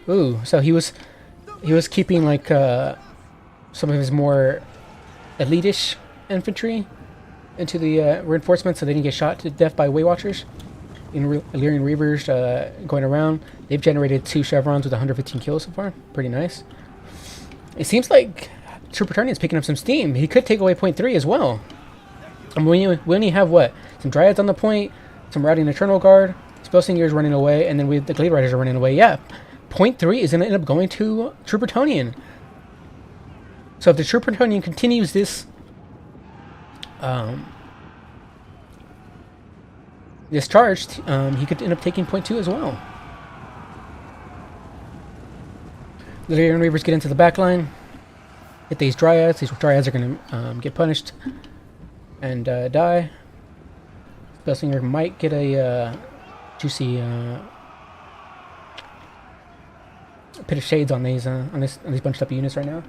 Ooh, so he was keeping like some of his more elite-ish infantry into the reinforcements so they didn't get shot to death by Waywatchers. Illyrian Reavers going around. They've generated 2 chevrons with 115 kills so far. Pretty nice. It seems like True Plutonian's picking up some steam. He could take away point 3 as well. And we only have what? Some Dryads on the point, some routing Eternal Guard, Spellsingers running away, and then the Glade Riders are running away. Yeah, point 3 is going to end up going to True Plutonian. So if the True Plutonian continues this this charge, he could end up taking point 2 as well. The Illyrian Reavers get into the back line, hit these Dryads. These Dryads are going to get punished and die. Spellslinger might get a juicy Pit of Shades on these bunched up units right now.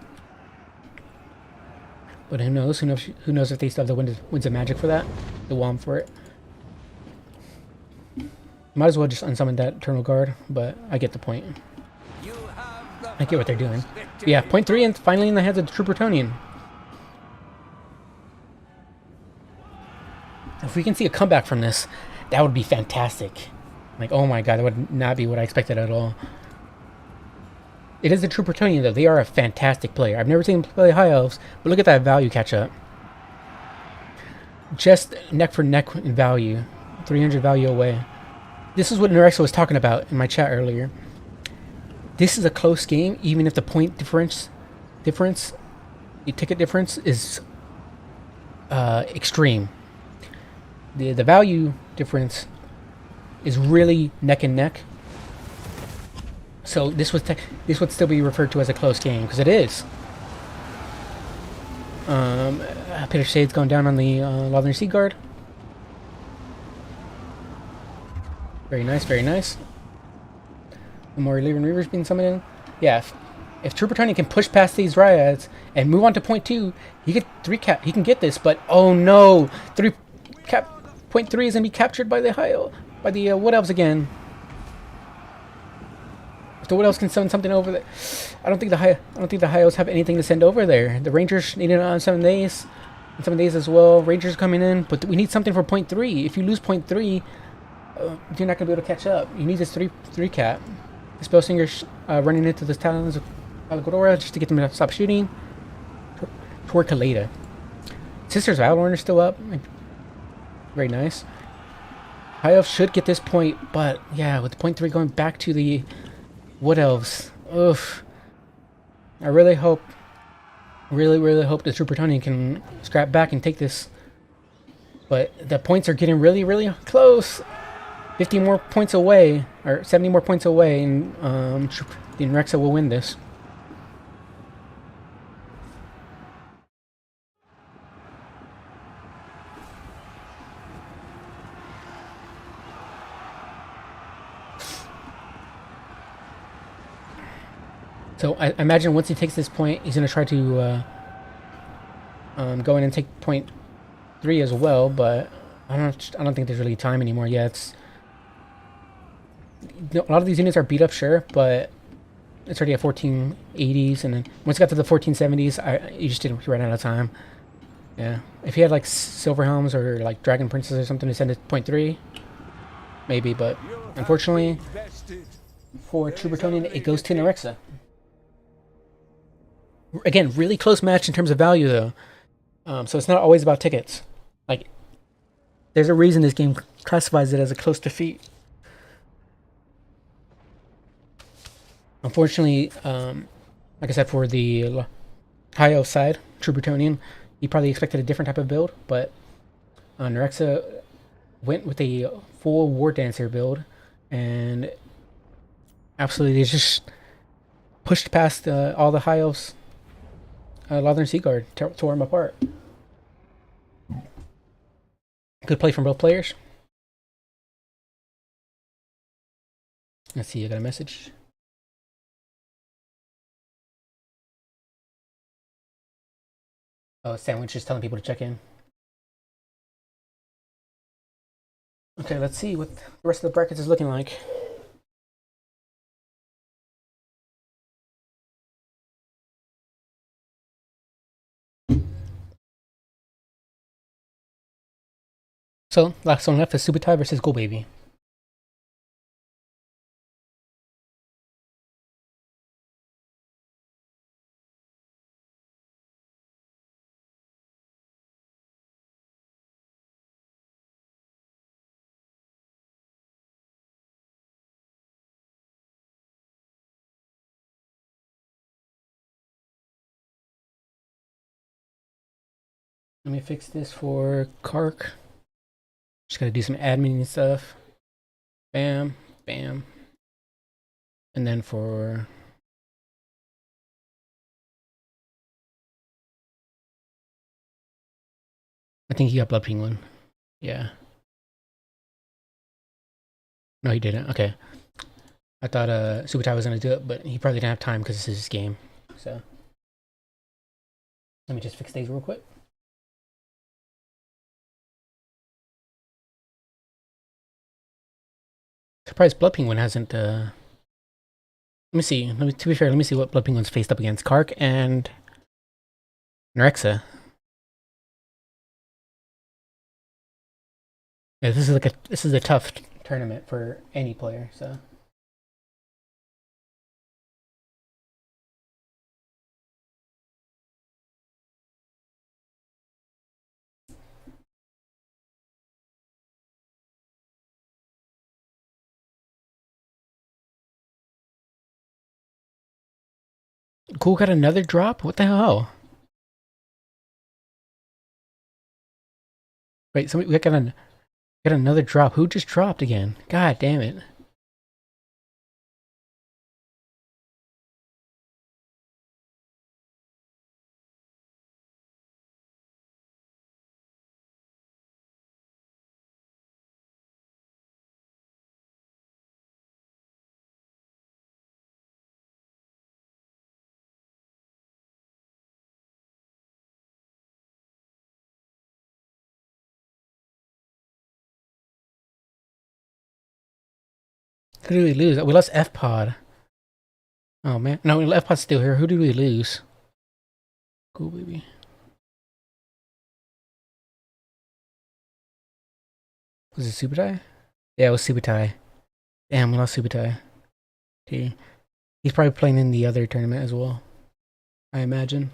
But who knows? Who knows if they still have the Winds of Magic for that? The Wham for it. Might as well just unsummon that Eternal Guard, but I get the point. I get what they're doing. But yeah, point 3 and finally in the hands of the True Plutonian. If we can see a comeback from this, that would be fantastic. Like, oh my god, that would not be what I expected at all. It is a True Plutonian, though. They are a fantastic player. I've never seen them play High Elves, but look at that value catch-up. Just neck for neck in value 300 value away. This is what Nerexa was talking about in my chat earlier. This is a close game, even if the point difference, the ticket difference is extreme. The value difference is really neck and neck. So this would still be referred to as a close game because it is. Peter Shade's going down on the Lothern Sea Guard. Very nice, very nice. The more Lyran Reavers being summoned in. Yeah, if Trooper Tony can push past these Dryads and move on to point 2, he can get this, but oh no! Point 3 is gonna be captured by the Wood Elves again. If the Wood Elves can send something over there, I don't think the High Elves have anything to send over there. The Rangers need it on 7 days, and 7 days as well. Rangers coming in, but we need something for point 3. If you lose point 3, you're not gonna be able to catch up. You need this 3 cap. The Spellsingers running into the Talons of Algodora just to get them to stop shooting. Toward Kaleda. Sisters of Alorn are still up. Very nice. High Elves should get this point, but yeah, with point 3 going back to the Wood Elves. Oof. I really hope the Trooper Tony can scrap back and take this. But the points are getting really, really close. 50 more points away, or 70 more points away, and the Nerexa will win this. So I imagine once he takes this point, he's going to try to go in and take point 3 as well, but I don't think there's really time anymore. Yeah, a lot of these units are beat up, sure, but it's already at 1480s, and then once it got to the 1470s, you ran out of time. Yeah, if he had like Silver Helms or like Dragon Princes or something to send it point 3, maybe, but unfortunately for Trubertonian, it goes to Nerexa. Again, really close match in terms of value, though. So it's not always about tickets. Like, there's a reason this game classifies it as a close defeat. Unfortunately, like I said, for the High Elf side, Trubertonian, he probably expected a different type of build, but Nerexa went with a full War Dancer build, and absolutely, they just pushed past all the High Elves. Lothern Sea Guard tore him apart. Good play from both players. Let's see, I got a message. Oh, Sandwich is telling people to check in. Okay, let's see what the rest of the brackets is looking like. So, last one left is Subutai versus Go Baby. Let me fix this for Kark. Just gotta do some admin and stuff. Bam, bam. And then for... I think he got Blood Penguin. Yeah. No, he didn't. Okay. I thought Subutai was gonna do it, but he probably didn't have time because this is his game. So... let me just fix these real quick. Surprised Blood Penguin hasn't, let me see. To be fair, let me see what Blood Penguin's faced up against. Kark and Nerexa. Yeah, this is a tough tournament for any player, so. Cool got another drop? What the hell? Wait, somebody we got another drop. Who just dropped again? God damn it. Who did we lose? We lost F-Pod. Oh man. No, F-Pod's still here. Who did we lose? Cool baby. Was it Subutai? Yeah, it was Subutai. Damn, we lost Subutai. Okay. He's probably playing in the other tournament as well, I imagine.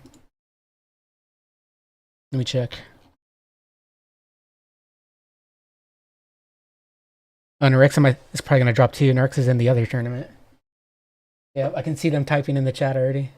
Let me check. Oh, Nerex is probably going to drop too. Nerex is in the other tournament. Yeah, I can see them typing in the chat already.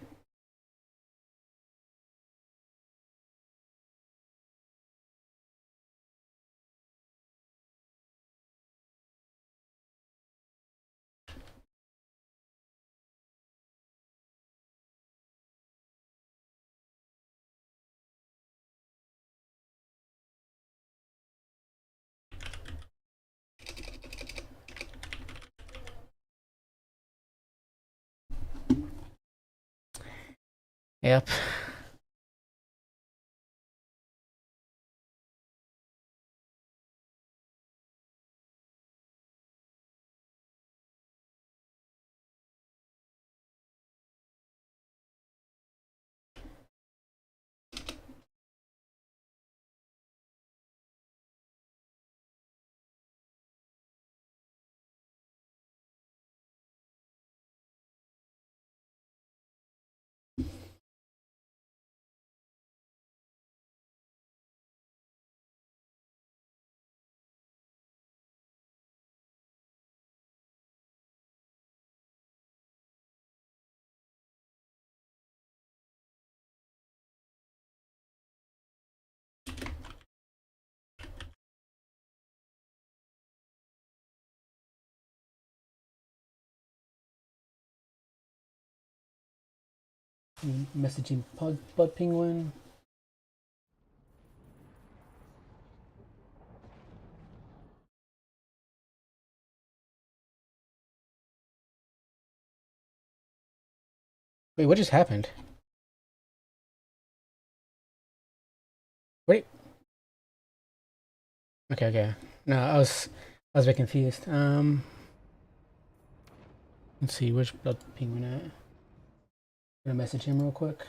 Yep. Messaging Bud Penguin. Wait, what just happened? Wait. Okay, okay. No, I was a bit confused. Let's see, where's Blood Penguin at? I'm gonna message him real quick.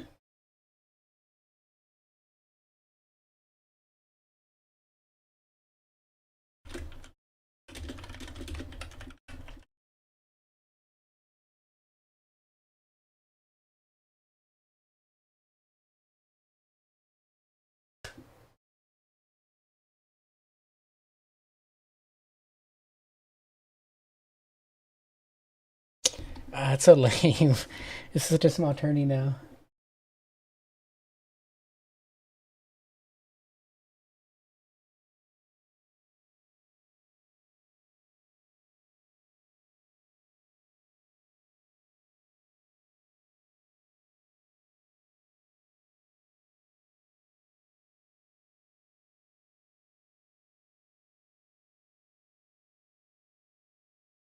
Ah, it's so lame. It's such a small tourney now.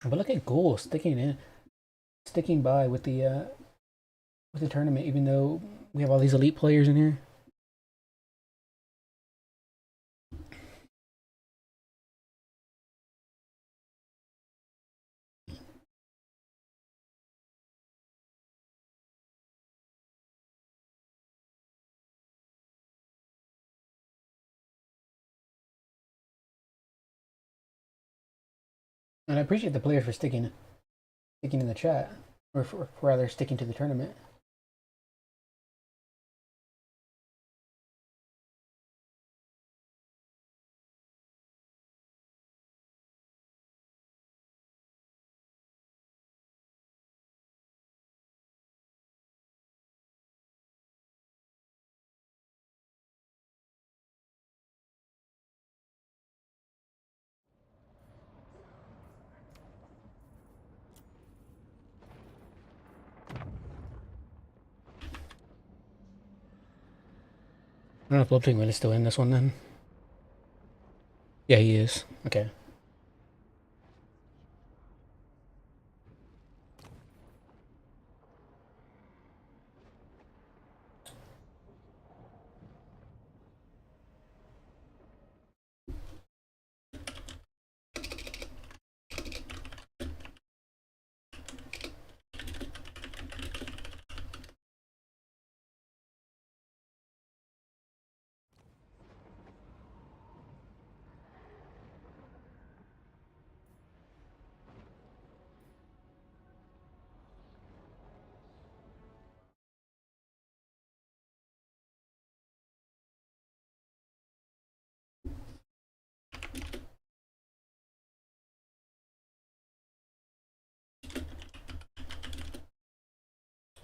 But look at Ghoul sticking by with the tournament, even though we have all these elite players in here. And I appreciate the players for sticking in the chat, or rather sticking to the tournament. don't know if Blood Penguin is still in this one then. Yeah, he is. Okay.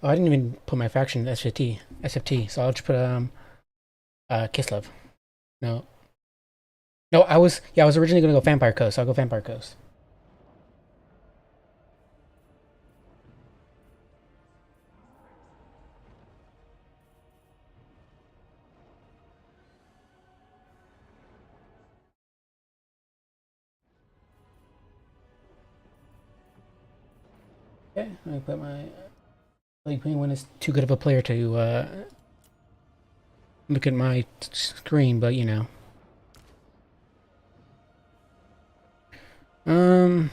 Oh, I didn't even put my faction SFT. So I'll just put Kislev. No, no, I was originally gonna go Vampire Coast. So I'll go Vampire Coast. Okay, I put my Blood Penguin is too good of a player to look at my screen, but you know. Um,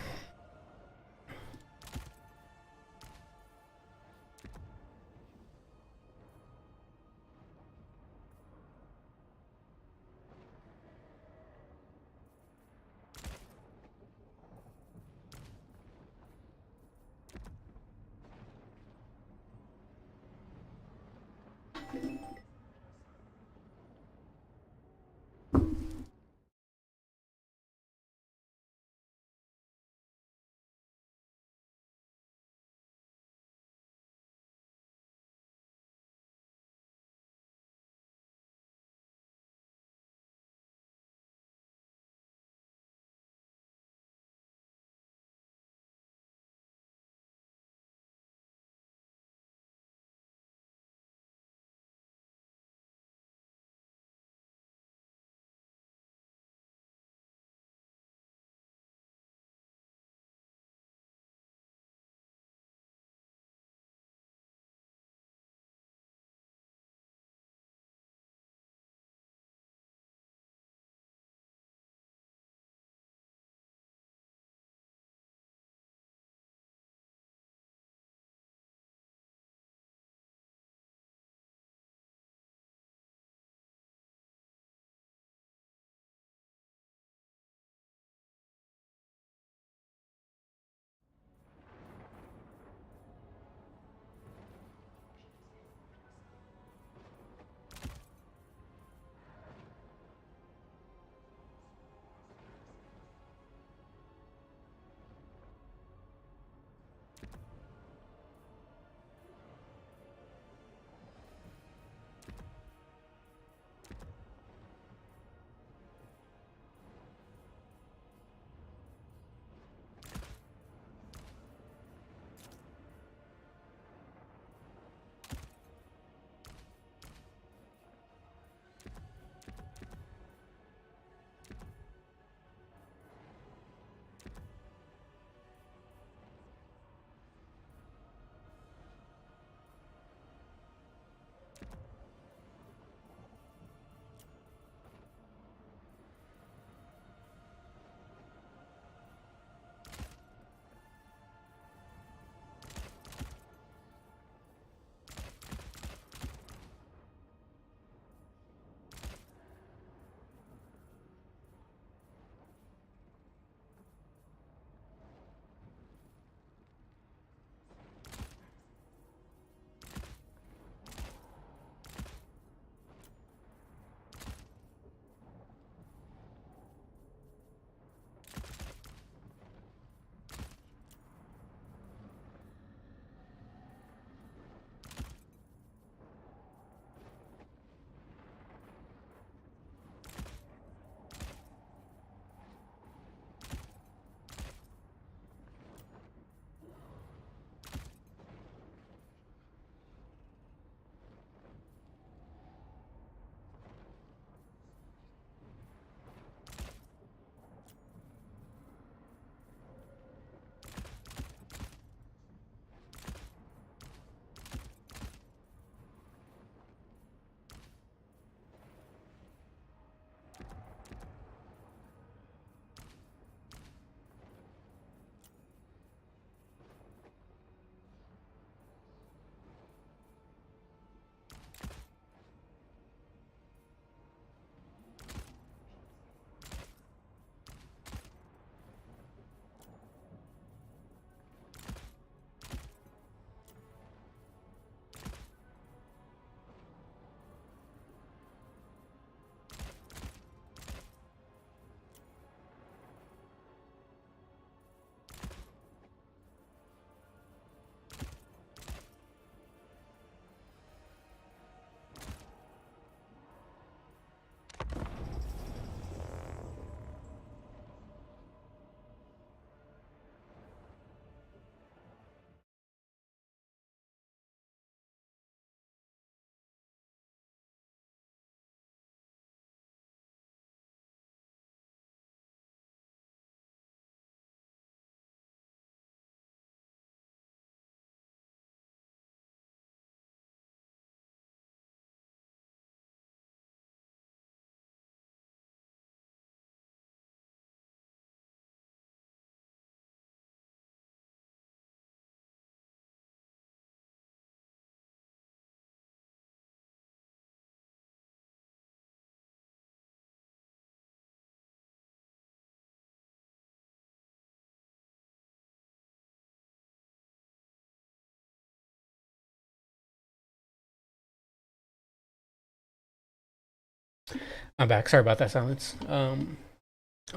I'm back. Sorry about that silence. I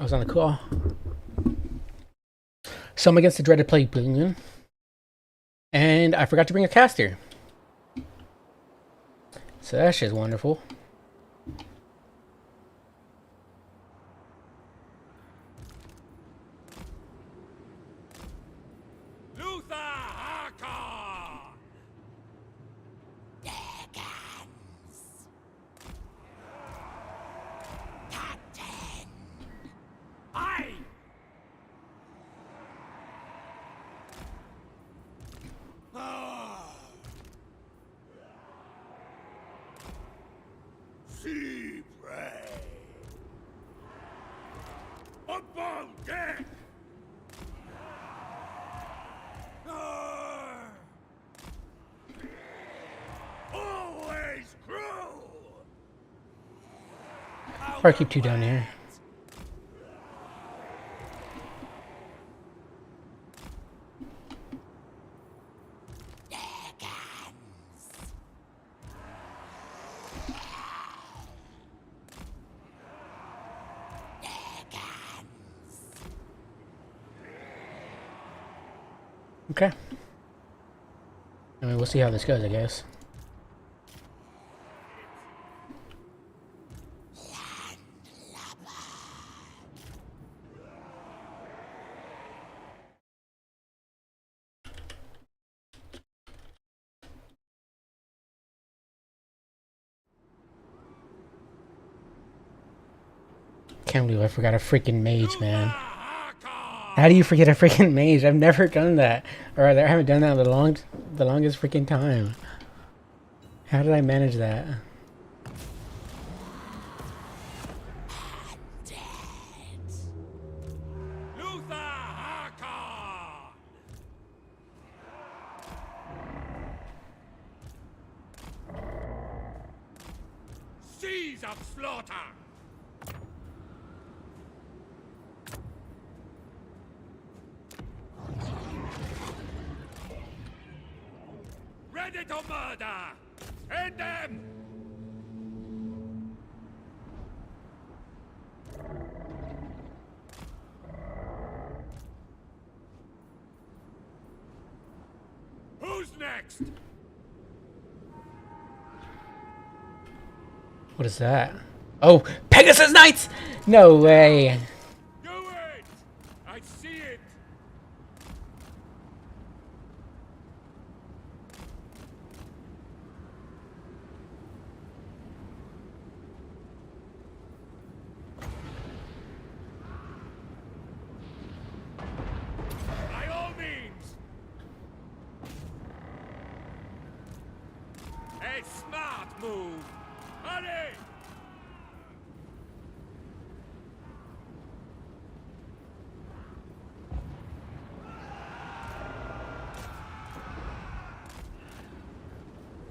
was on the call. So I'm against the dreaded plague balloon, and I forgot to bring a caster. So that shit's wonderful. Sea prey. Upon deck. Always cruel. Or I keep two down here. Okay. I mean, we'll see how this goes, I guess. Can't believe I forgot a freaking mage, man. How do you forget a freaking mage? I've never done that. Or rather, I haven't done that in the longest freaking time. How did I manage that? Seas of slaughter. Ready to murder! End them! Who's next? What is that? Oh, Pegasus Knights! No way. Do it! I see it! By all means! A smart move! Hurry!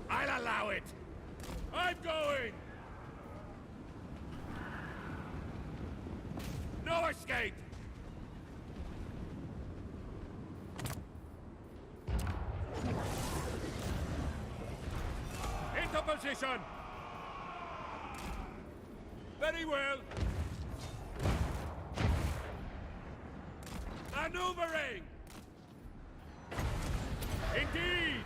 I'll allow it! I'm going! No escape! Into position! Very well! Maneuvering! Indeed!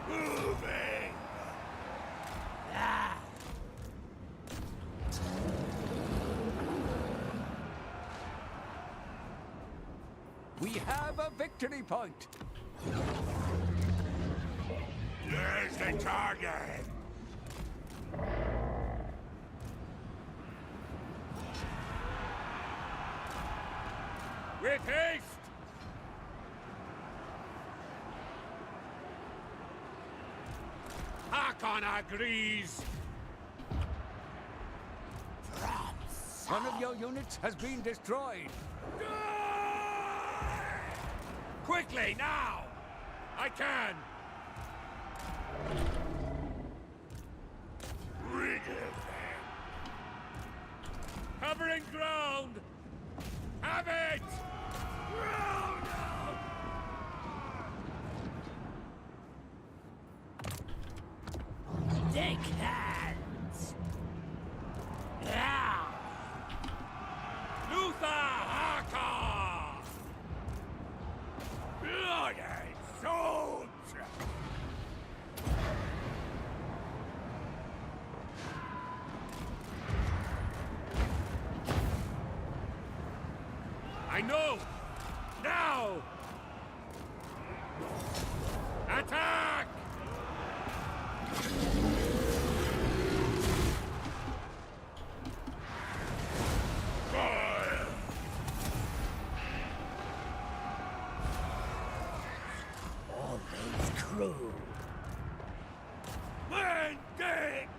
Moving! We have a victory point! There's the target! With haste! Hakon agrees! One of your units has been destroyed. Quickly, now! I can! Rid of them! Covering ground! Take hands. Yeah. Luther Haka. Bloody soldier. I know. Now. Attack! Fire! Always crew. Bandits!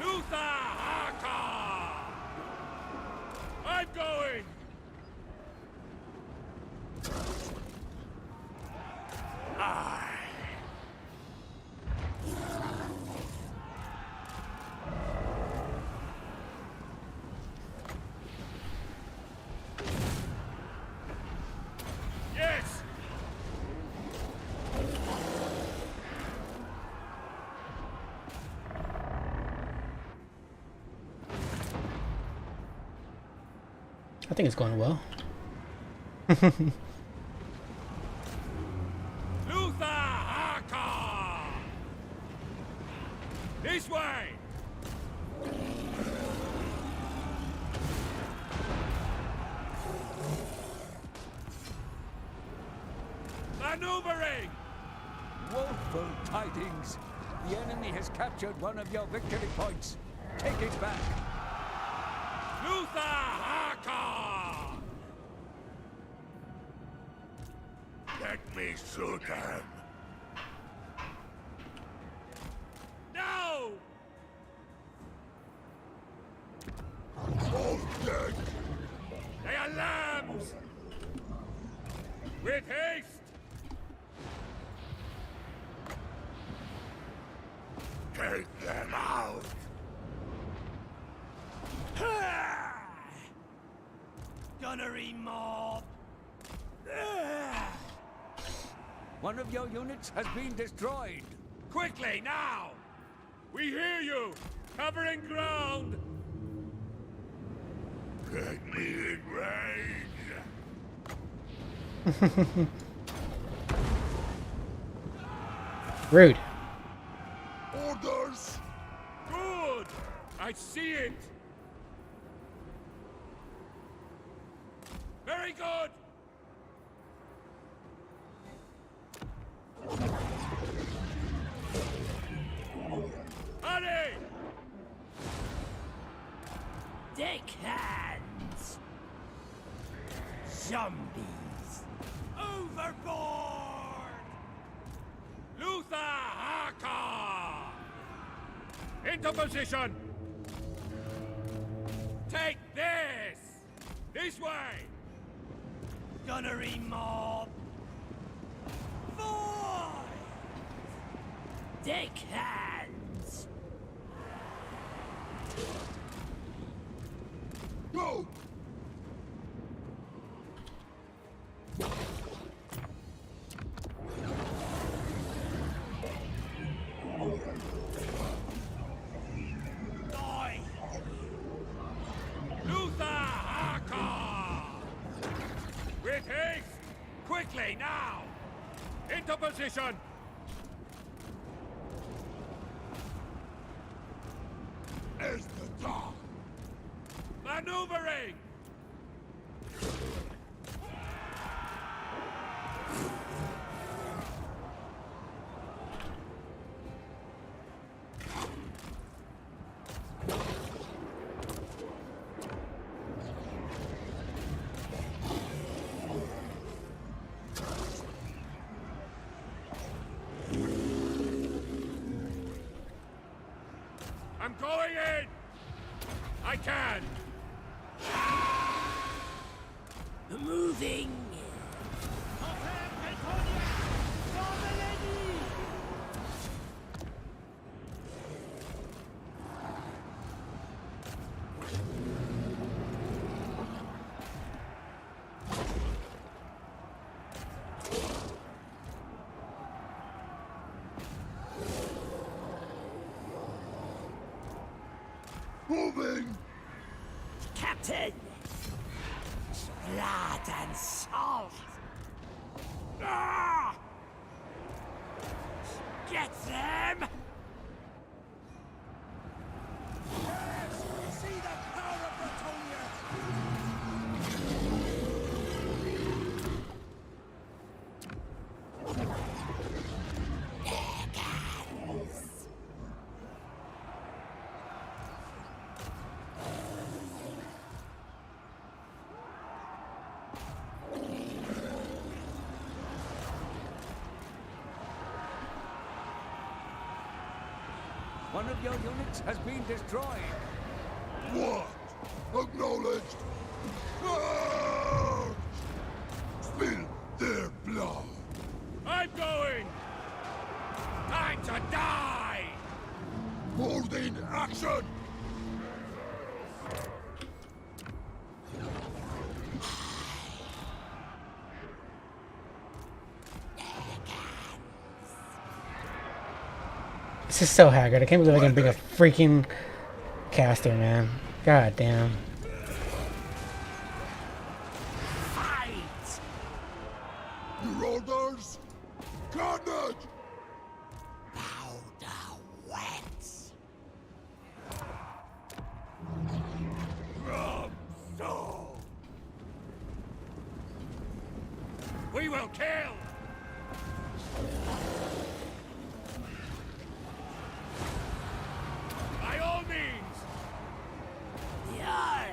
Luther Haka! I'm going! Yes! I think it's going well. Luther Haka! This way! Maneuvering! Woeful tidings! The enemy has captured one of your victory points. Take it back. Luther Haka! Let me shoot him. No! All dead! They are lambs! With haste! Take them out! Gunnery mob! One of your units has been destroyed. Quickly, now! We hear you! Covering ground! Get me in range! Rude. Orders! Good! I see it! Very good! Hurry! Take hands! Zombies! Overboard! Luther Haka! Into position! Take this! This way! Gunnery mob! Boy! Take hands! Go! Die! Luther Haka! With haste! Quickly, now! Into position! As the dog! Maneuvering! I'm going in! I can! Moving! moving! Captain! Blood and salt! Ah! Get them! See the power of Bretonia! One of your units has been destroyed. What? Acknowledged! Charge! Spill their blood! I'm going! Time to die! Holding action! This is so haggard. I can't believe I can bring a freaking caster, man. God damn. Fight! Your orders? Carnage! Powder wet! So! We will kill! By all means! Yar!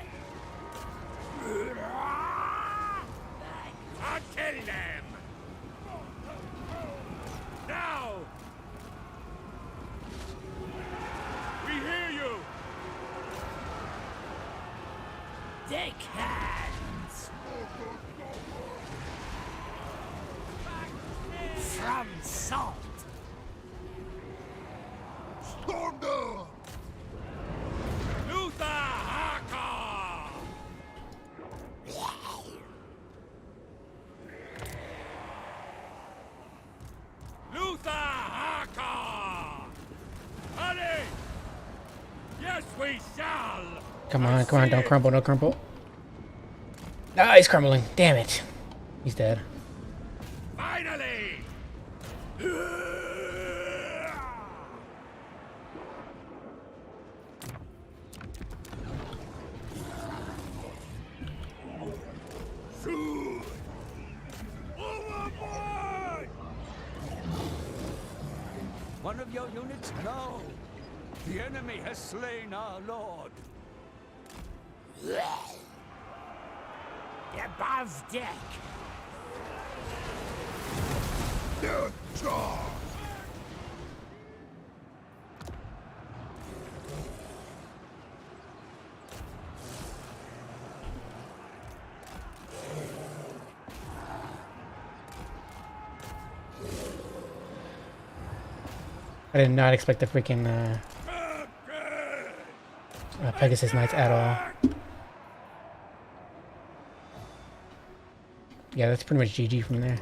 I'll kill them! Now! We hear you! Take hands! From salt! Storm down! Luther Haka! Luther Haka! Hurry! Yes, we shall! Come on, come on. Don't crumble, don't crumble. Ah, he's crumbling. Damn it. He's dead. Finally! Overboard! One of your units? No. The enemy has slain our lord. Above deck! Death charge! I did not expect the freaking Pegasus Knights at all. Yeah, that's pretty much GG from there.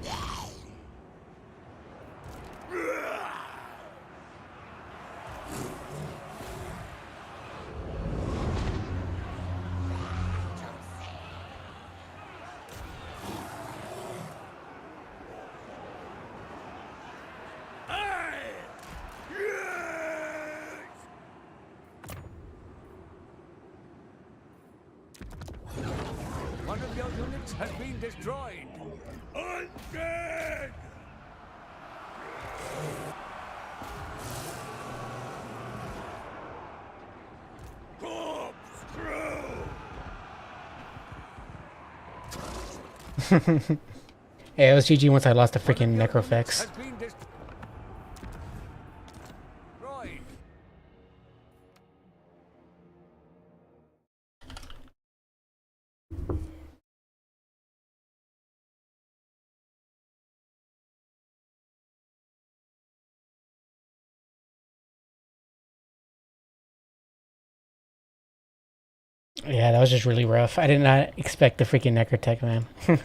One of your units has been destroyed. Undead! Corpse crew! Yeah, it was GG once I lost the freaking Necrofex. Has been destroyed. Yeah, that was just really rough. I did not expect the freaking Necrotech, man. I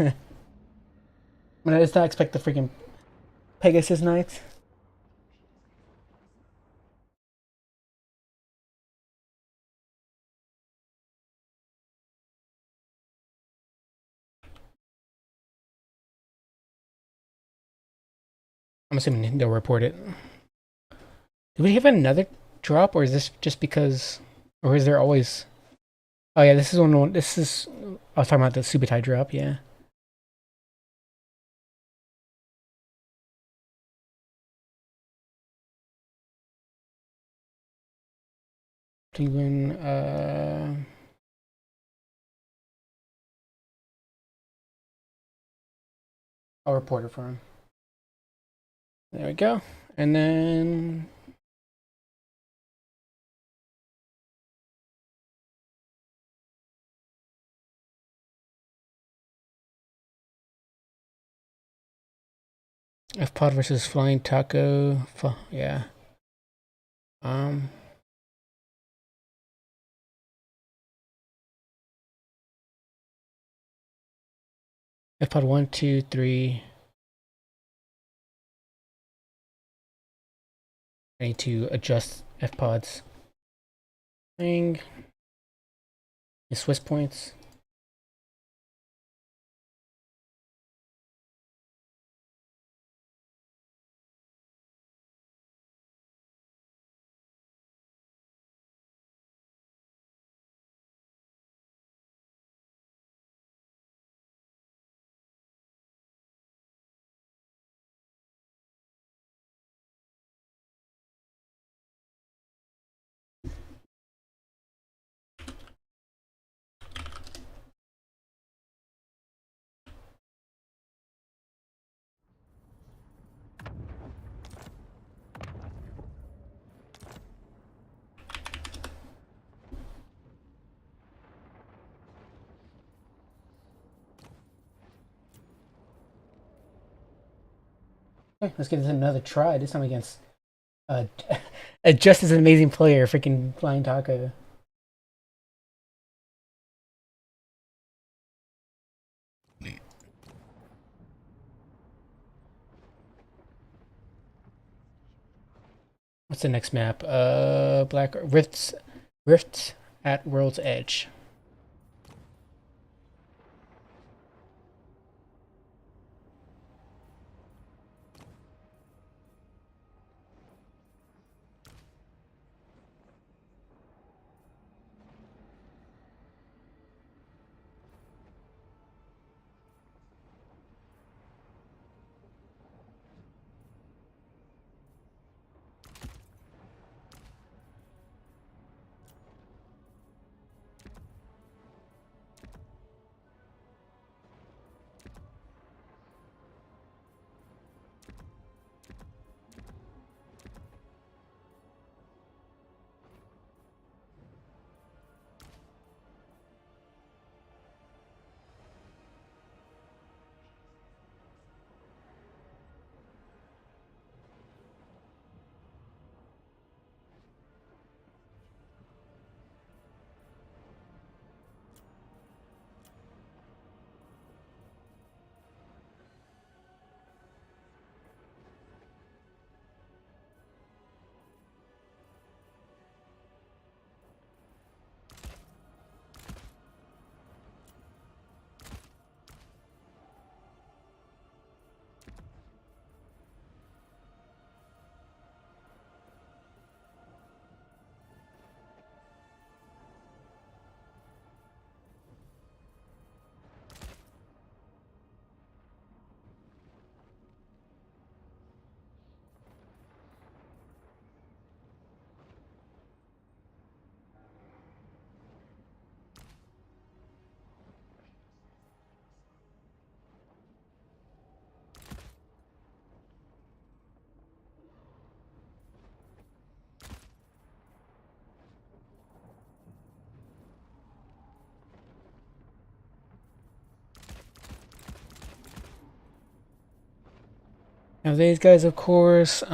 did not expect the freaking Pegasus Knights. I'm assuming they'll report it. Do we have another drop, or is this just because, or is there always? Oh yeah, this is one. This is. I was talking about the Subutai drop. Yeah. Even I'll report it for him. There we go. And then F Pod versus Flying Taco. Yeah. Um. F Pod 1, 2, 3. I need to adjust F Pod's thing. The Swiss points. Okay, let's give this another try. This time against uh, a just as amazing player, freaking Flying Taco. What's the next map? Black Rifts at World's Edge. Now these guys, of course,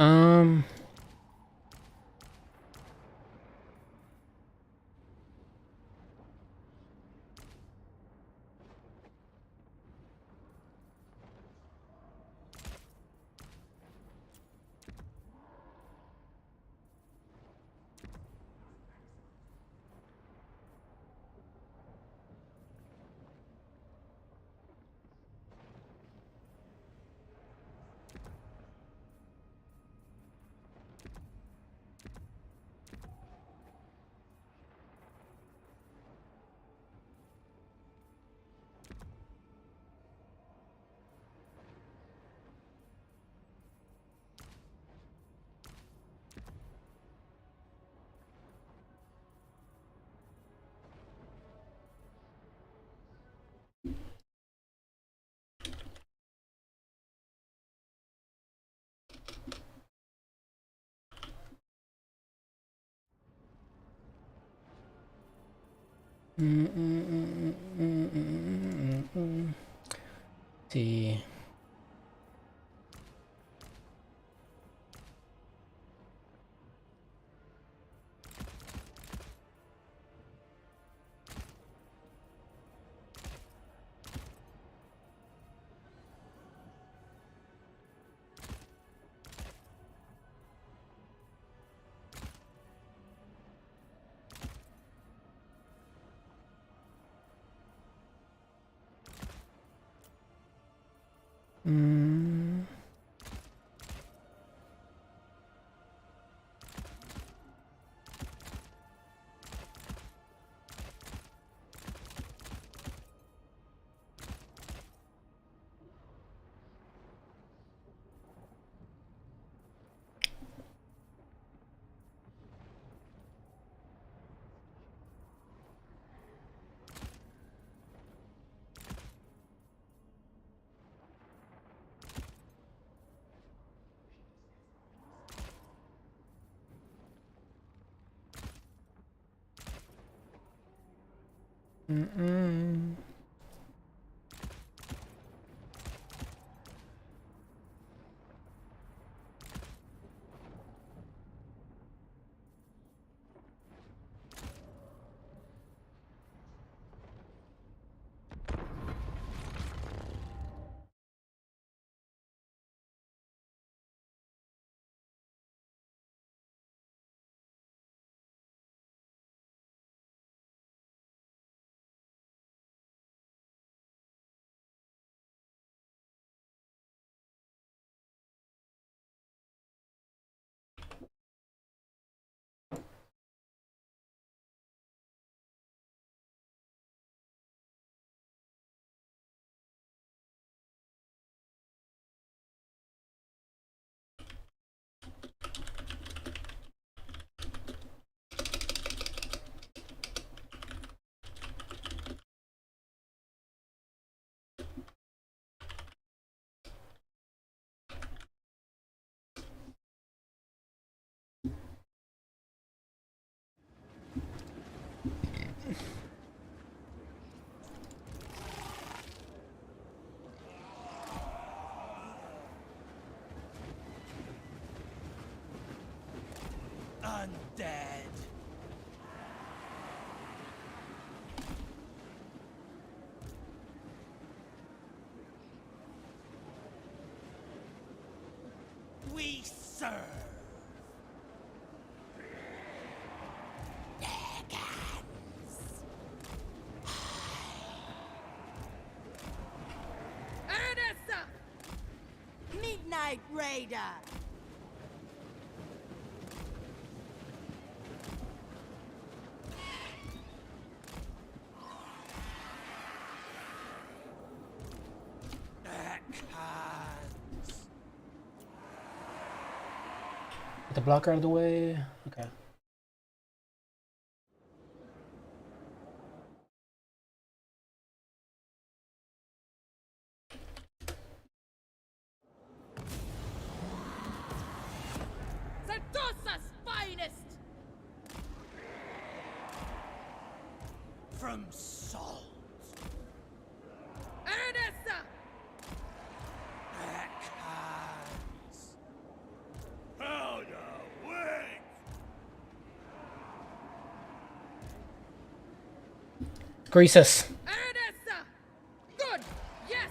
See. Undead. We serve. Midnight Raider. Get the blocker out of the way. Okay. Sartosa's finest! From salt. Ernesta! Backhands. Powder, wait! Grease us. Ernesta! Good! Yes!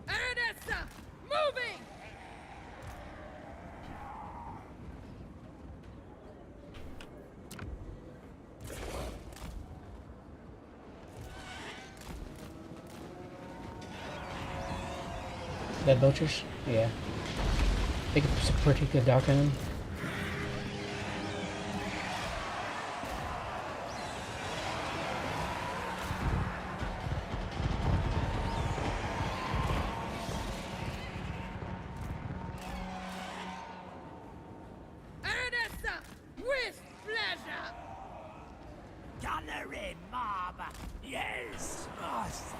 Ernesta! Moving! Dead Vultures? Yeah. They could put pretty good dark on them. pleasure. Gunner in, mob. Yes, master.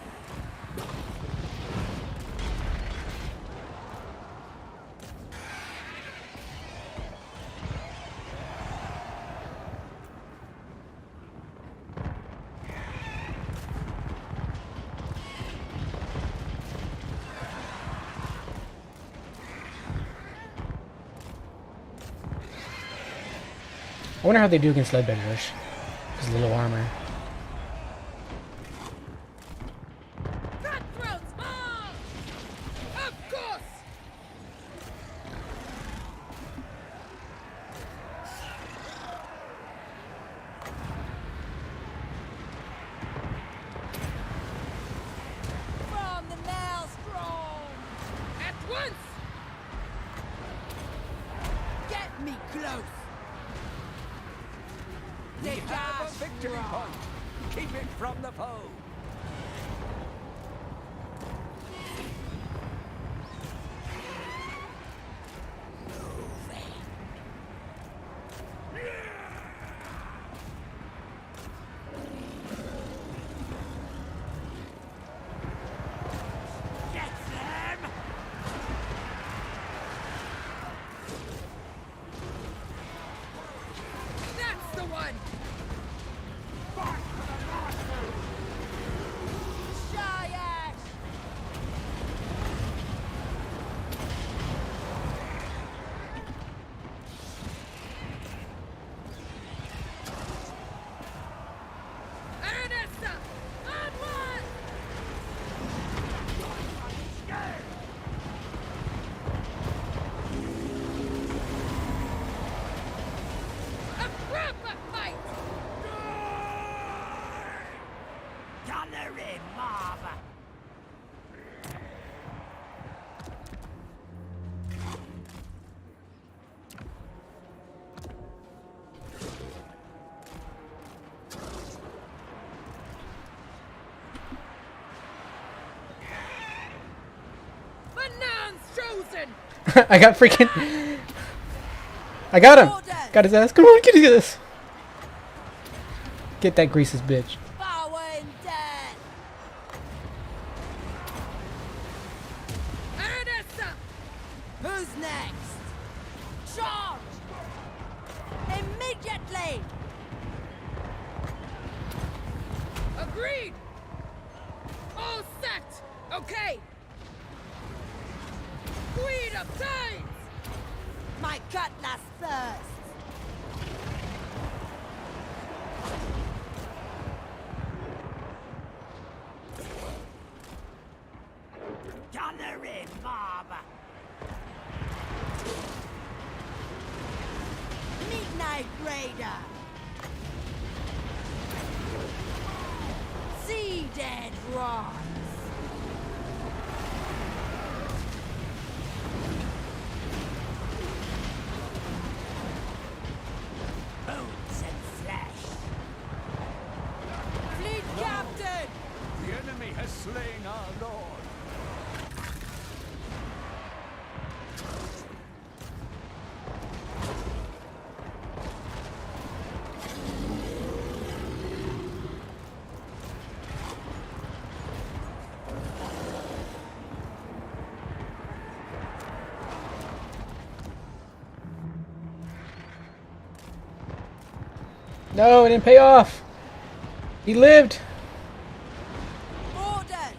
I wonder how they do against Leadbenders. His little armor. Cutthroats on! Of course! From the maelstrom! At once! Get me close! We have a victory point. Keep it from the foe. Get them! That's the one! Shayash! Aranessa! Onward! A proper fight! Gunner in, mob. Banan's chosen! I got freaking. I got him. Got his ass. Come on, get this. Get that Grease's bitch. Power and death! Aranessa! Who's next? Charge! Immediately! Agreed! All set! Okay! Queen of Tides! My cutlass thirsts! Gunner in, mob. Midnight Raider! Sea Dead Rods! Bones and flesh. Fleet Captain! The enemy has slain our lord. No, it didn't pay off. He lived. Orders!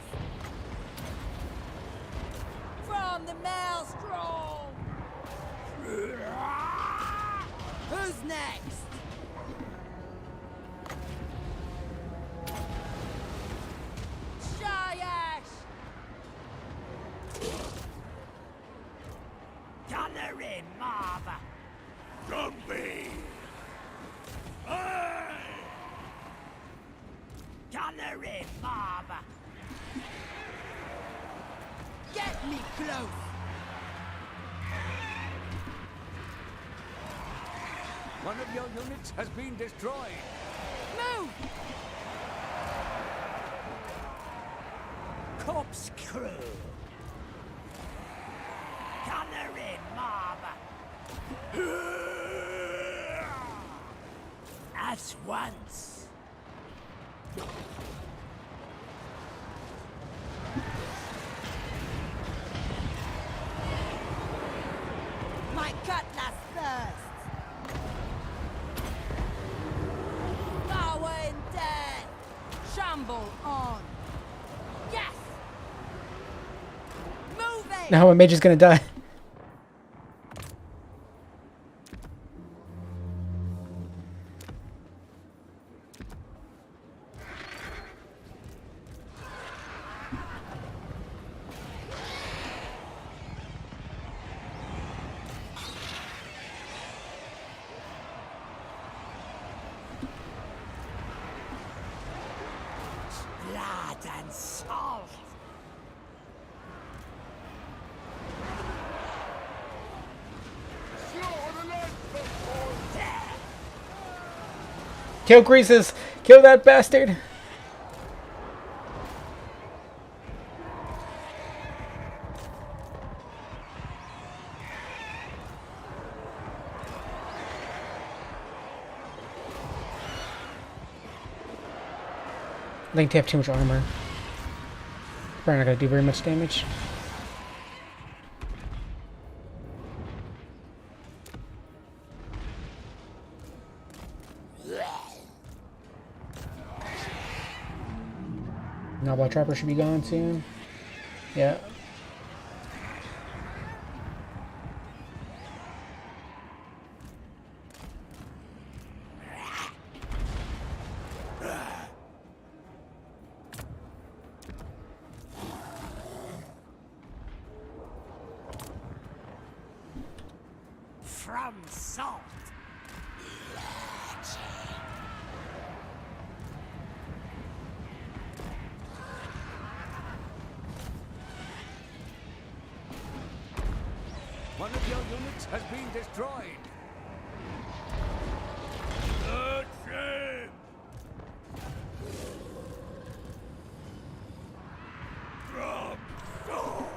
From the maelstrom! Who's next? Shayash! Gunner in, mob. Don't be. Aye. Gunner in, mob. Get me close! One of your units has been destroyed. Move! Corpse crew. Gunner in, mob. At once. My cutlass thirsts. Power and death. Shamble on. Yes. Moving. Now my mage is gonna die. Blood and salt. Kill Greases! Kill that bastard! I think they have too much armor. Probably not gonna do very much damage. Noble Trapper should be gone soon. Yeah. From salt. One of your units has been destroyed. From salt.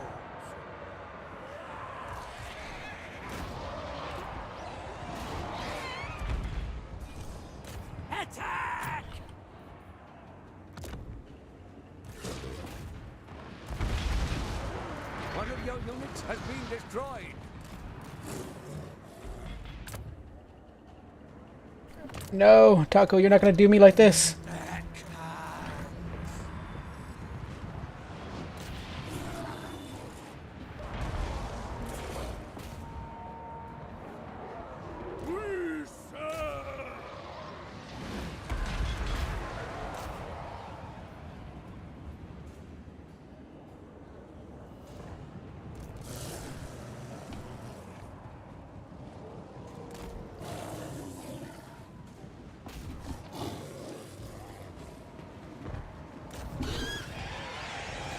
Attack! One of your units has been destroyed. No, Taco, you're not gonna do me like this.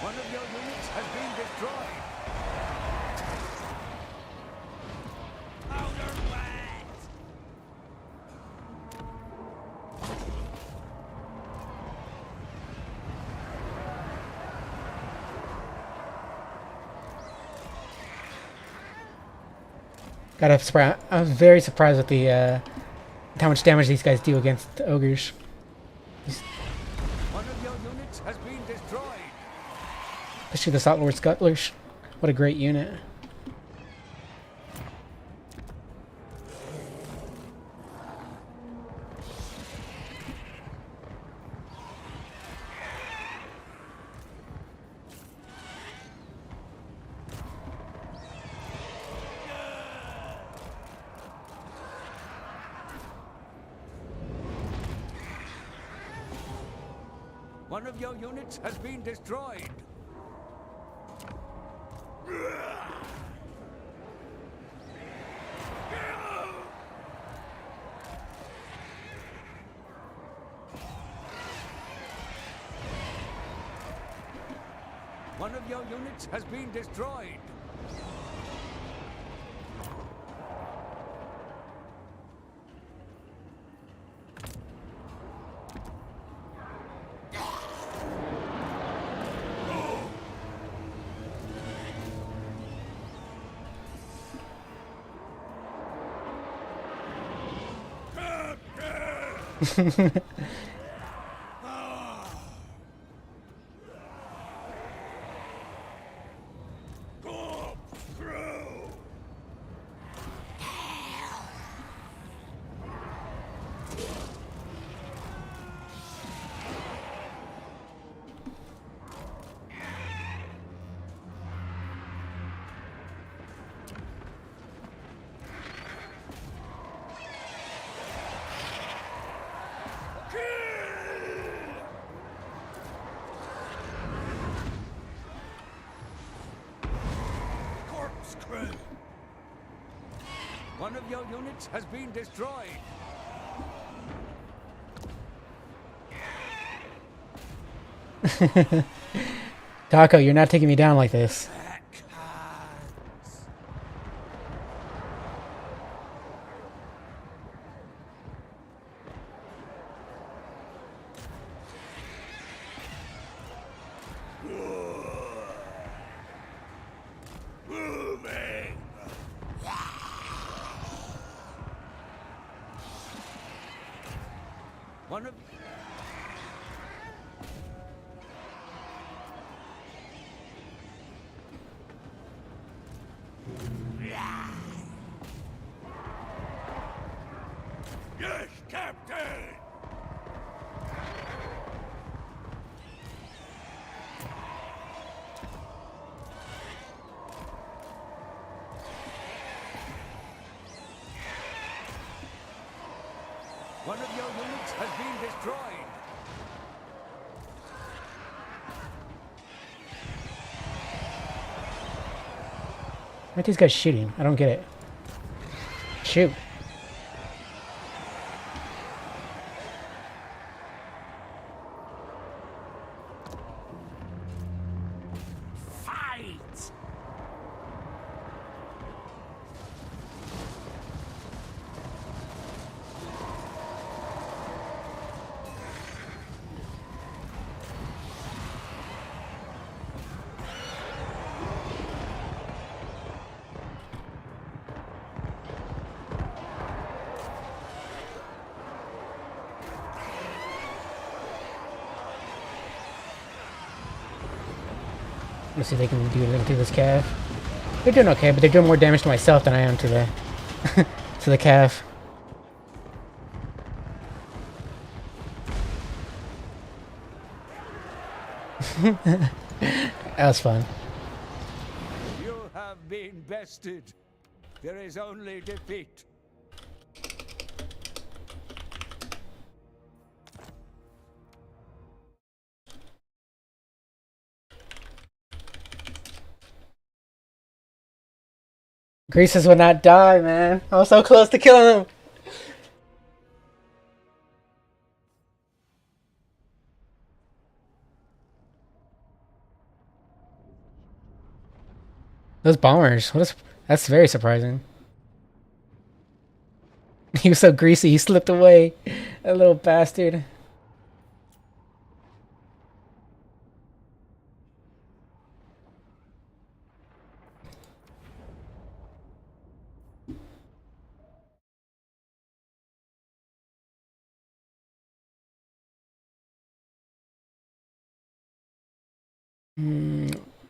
One of your units has been destroyed. Powder wet! Gotta surprise. I was very surprised with the how much damage these guys do against ogres. One of your units has been destroyed. Especially the Salt Lord Scuttlers. What a great unit. One of your units has been destroyed. One of your units has been destroyed. Corpse crew! One of your units has been destroyed. Taco, you're not taking me down like this. Backhands. Moving. One of Yes, Captain! One of your units has been destroyed. Why are these guys shooting? I don't get it. Shoot. Fight! Let's see if they can do anything to this calf. They're doing okay, but they're doing more damage to myself than I am to the to the calf. That was fun. You have been bested. There is only defeat. Greases would not die, man. I was so close to killing him. Those bombers. That's very surprising. He was so greasy, he slipped away. That little bastard.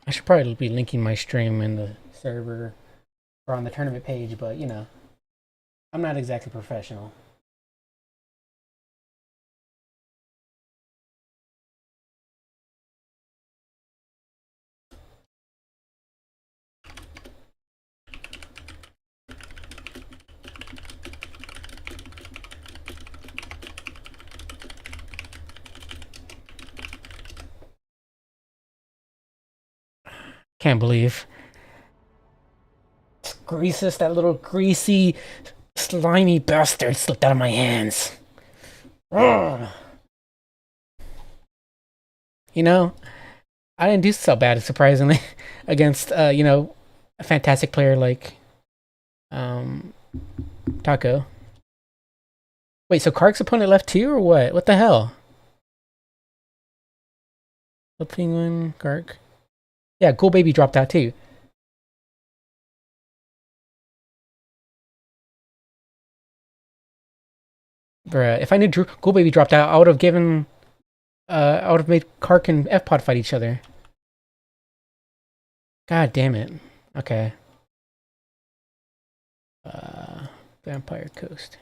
I should probably be linking my stream in the server or on the tournament page, but you know, I'm not exactly professional. Can't believe Greasus, that little greasy, slimy bastard, slipped out of my hands. Ugh. You know, I didn't do so bad, surprisingly, against you know, a fantastic player like Taco. Wait, so Kark's opponent left too, or what? What the hell? The Penguin, Kark. Yeah, Cool Baby dropped out too. Bruh, if I knew Ghoul Baby dropped out, I would have given. I would have made Kark and F-Pod fight each other. God damn it. Okay. Vampire Coast.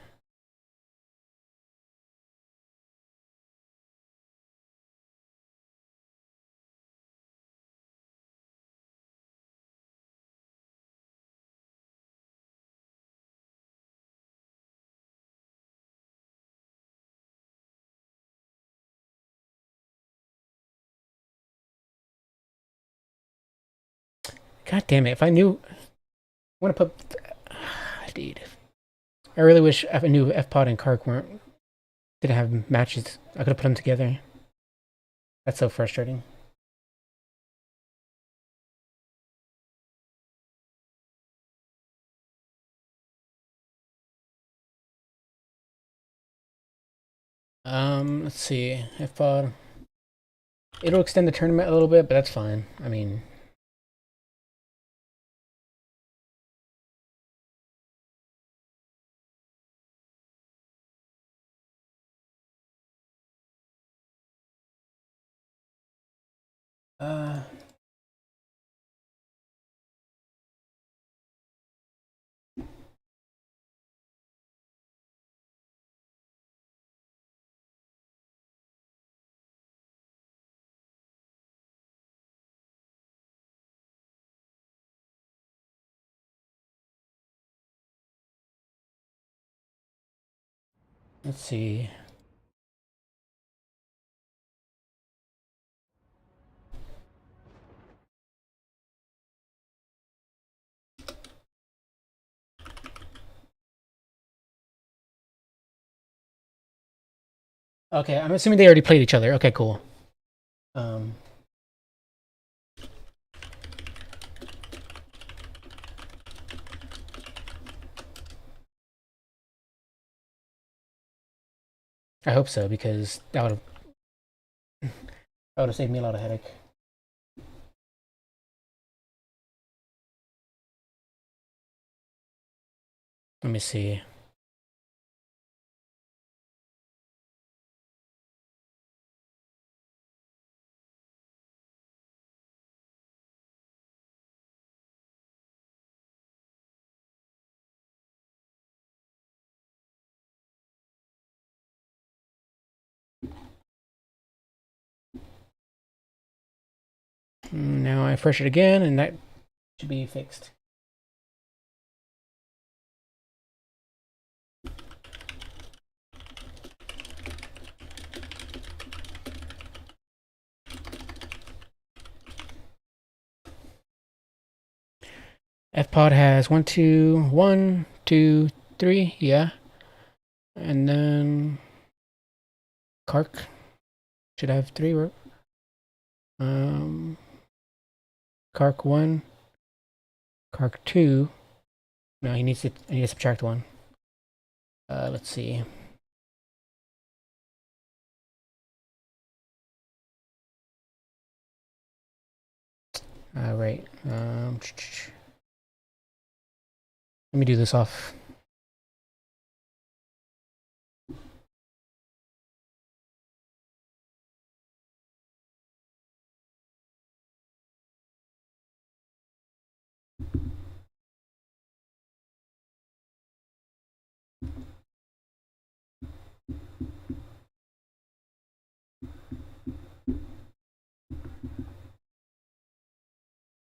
God damn it. If I knew. I want to put. Dude. I really wish I knew F-Pod and Kark didn't have matches. I could have put them together. That's so frustrating. Let's see. F-Pod. It'll extend the tournament a little bit, but that's fine. I mean, uh, let's see. Okay, I'm assuming they already played each other. Okay, cool. Um, I hope so because that would have saved me a lot of headache. Let me see. Now I refresh it again, and that should be fixed. F-Pod has 1, 2, 3, yeah. And then Kark should have 3, right? Kark 1, Kark 2. No, I need to subtract 1. Let's see. Right. Let me do this off.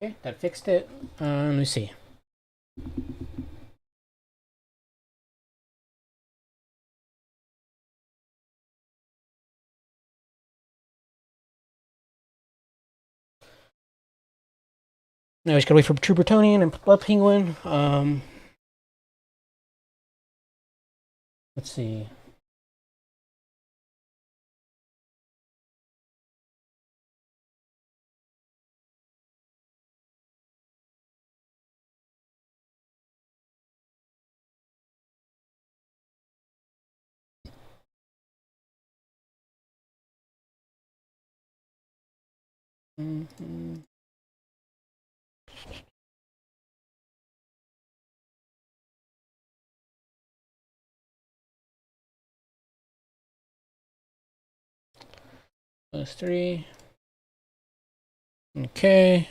Okay, that fixed it. Let me see. Now we just gotta wait for True Bretonian and Blood Penguin. Let's see. Mm-hmm. plus 3. Okay.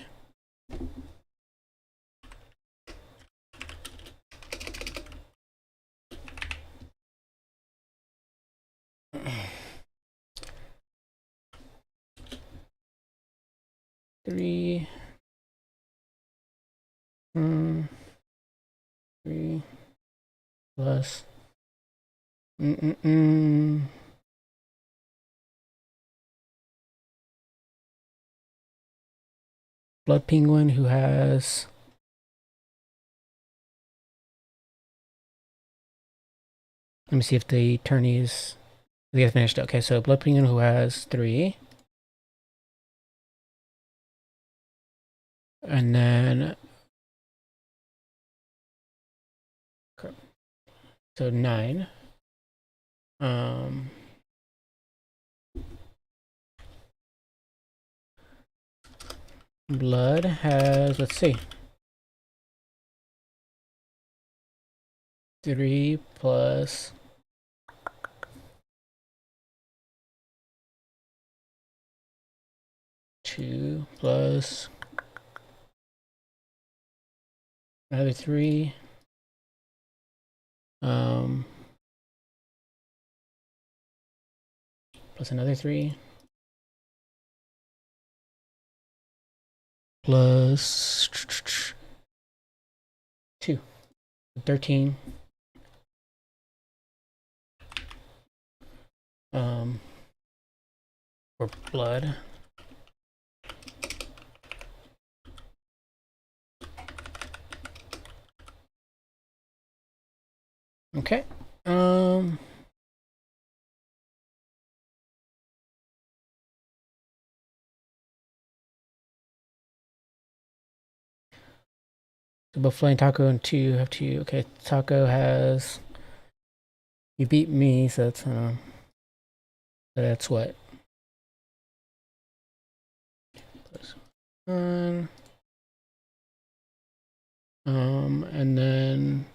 Three. 3 plus. Blood Penguin, who has. Let me see if the tourneys. They have finished. Okay, so Blood Penguin, who has 3. And then. So 9. Blood has, let's see, 3 plus 2 plus another 3. Plus another 3. Plus 2. 13. For blood. Okay. So both Flying Taco and 2 have 2. Okay, Taco has. You beat me, so that's what? Plus 1. And then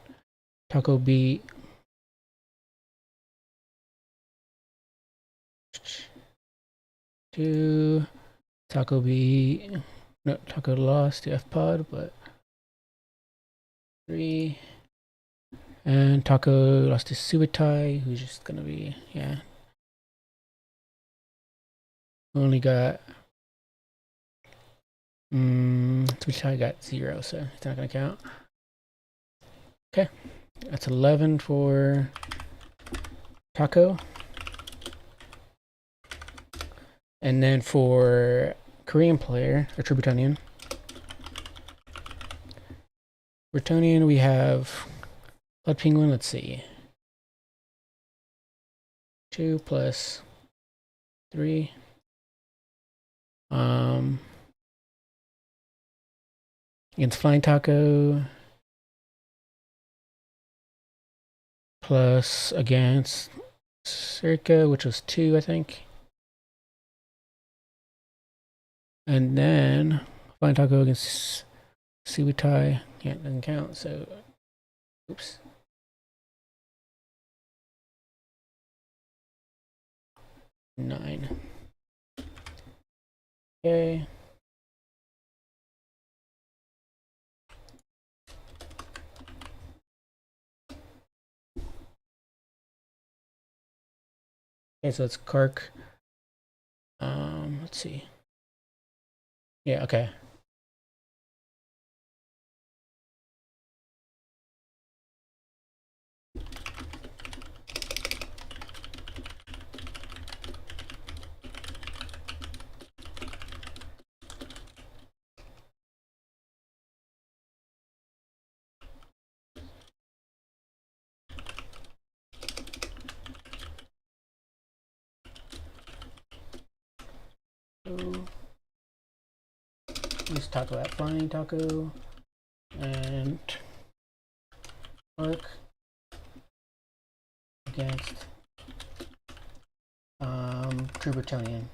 Taco beat. Two. Taco beat. No, Taco lost to F-Pod, but 3. And Taco lost to Subutai, who's just gonna be, yeah. Only got. Subutai got 0, so it's not gonna count. Okay, that's 11 for Taco. And then for Korean player, or Tributonian. Bretonian, we have Blood Penguin, let's see. 2 plus 3. Against Flying Taco. Plus against Circa, which was 2, I think. And then Flying Taco against Subutai. Yeah, doesn't count, so oops. Nine. Okay. Okay, so it's Kark. Let's see. Yeah, okay. Let's taco at Flying Taco and Kark against Tributonian.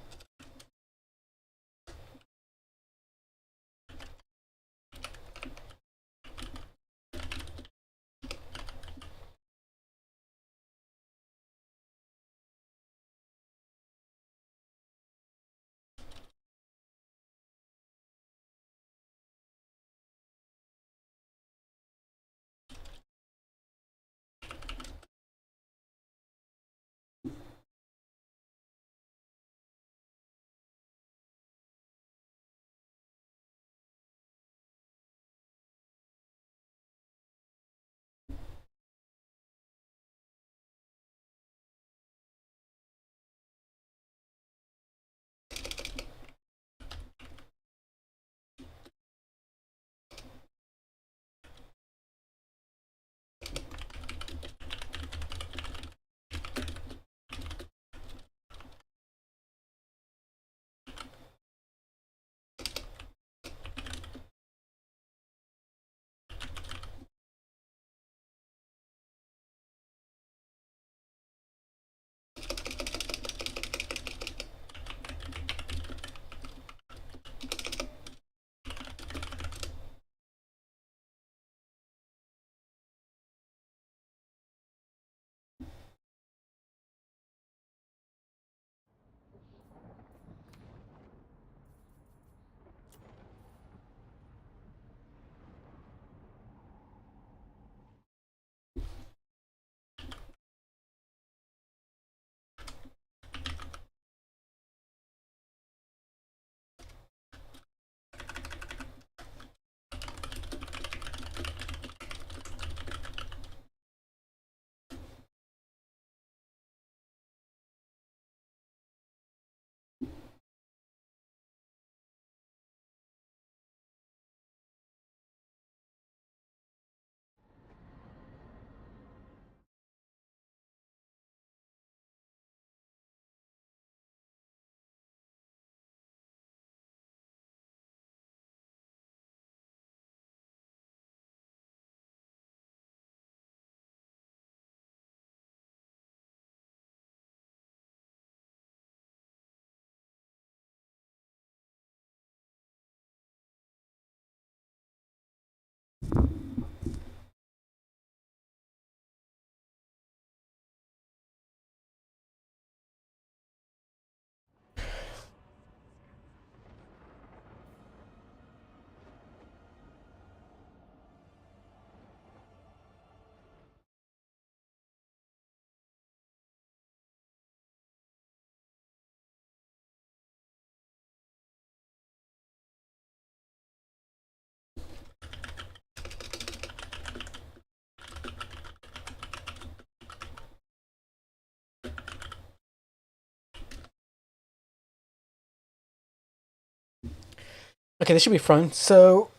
Okay, this should be fun. So,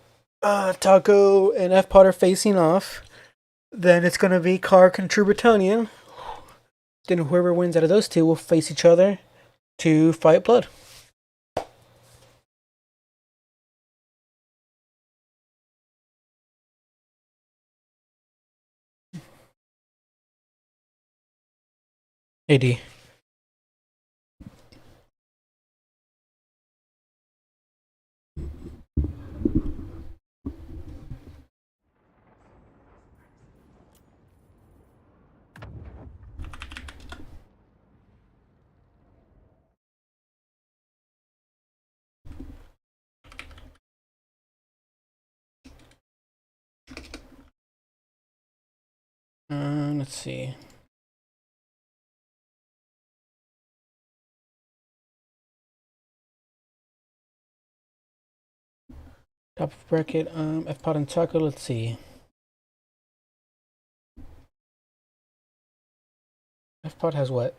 Taco and F Pot are facing off. Then it's gonna be Kark and True Bretonian. Then whoever wins out of those two will face each other to fight blood. AD. Let's see. Top of bracket, F Pot and Taco. Let's see. F Pot has what?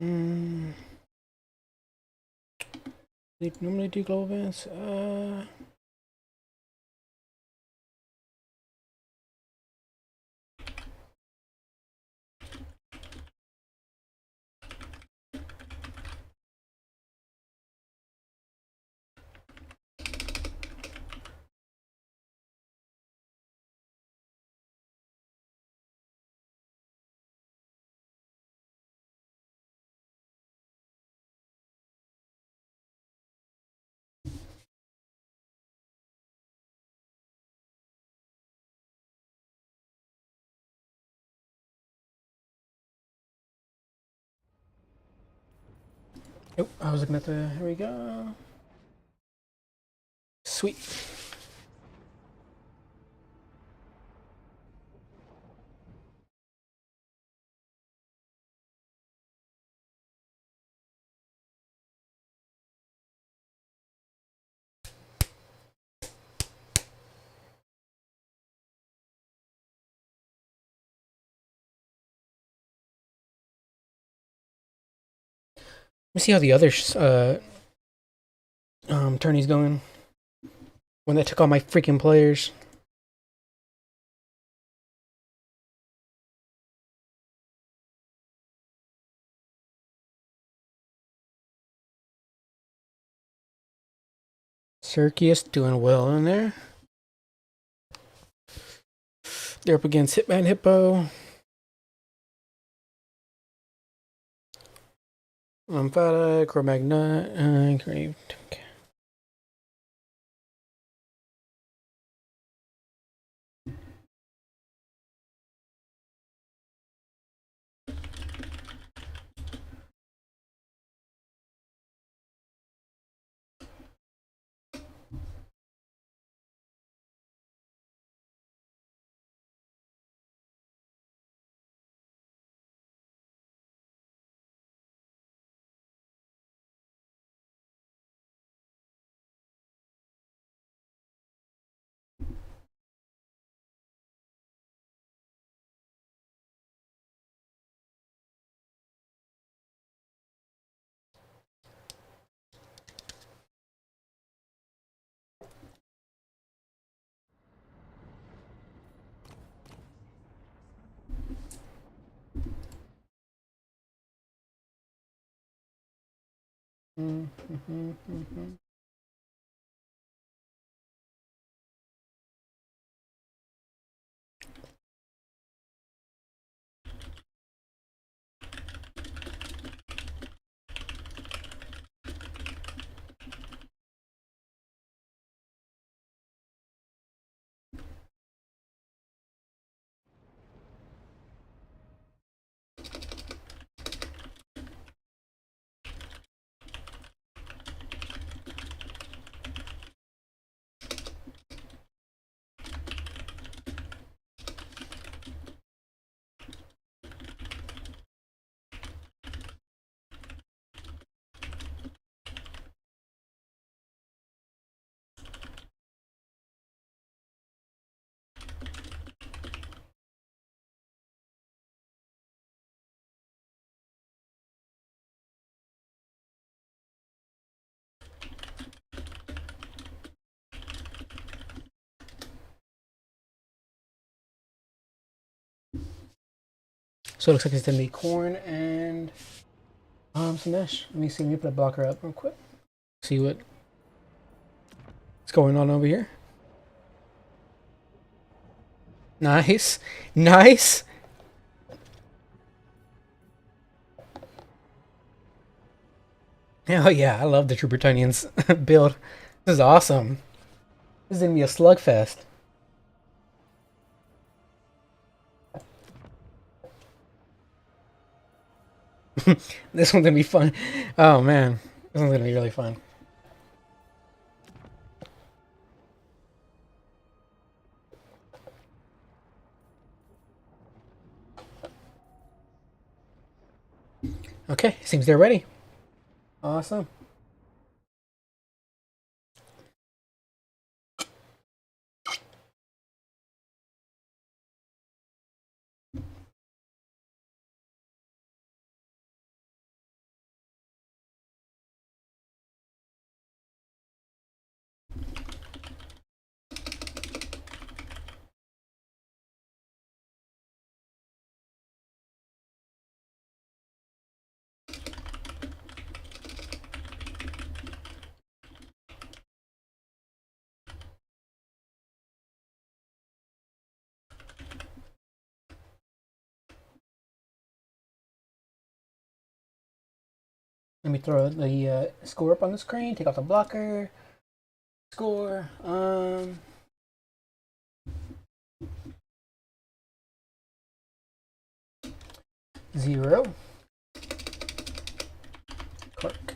Mm, they normally do global events. Oh, I was looking at the. Here we go. Sweet. Let me see how the other tourney's going. When they took all my freaking players. Circus doing well in there. They're up against Hitman Hippo. Fata, Cro-Magnon, Engraved. Okay. So it looks like it's gonna be corn and some mesh. Let me see. Let me put a blocker up real quick. See what's going on over here. Nice, nice. Oh yeah, I love the True Britannians build. This is awesome. This is gonna be a slugfest. This one's gonna be fun. Oh man, this one's gonna be really fun. Okay, seems they're ready. Awesome. Let me throw the score up on the screen. Take off the blocker. Score. 0. Cork.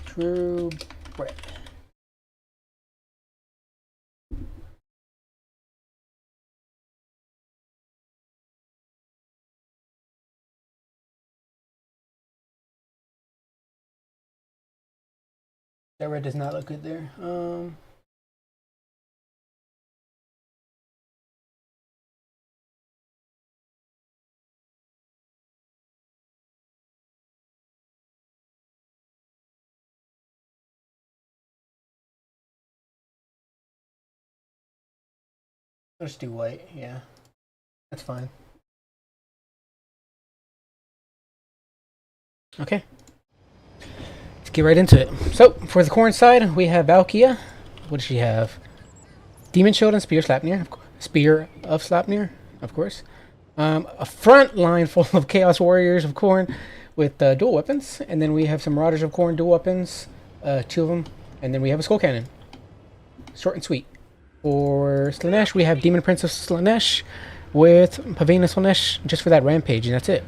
True bread. That red does not look good there. Let's do white. Yeah, that's fine. Okay. Let's get right into it. So, for the corn side, we have Valkia. What does she have? Demon Shield and Spear Slapnir. Spear of Slapnir, of course. A front line full of Chaos Warriors of Corn with dual weapons. And then we have some Marauders of Corn dual weapons. 2 of them. And then we have a Skull Cannon. Short and sweet. For Slaanesh, we have Demon Prince of Slaanesh with Pavane of Slaanesh just for that rampage, and that's it.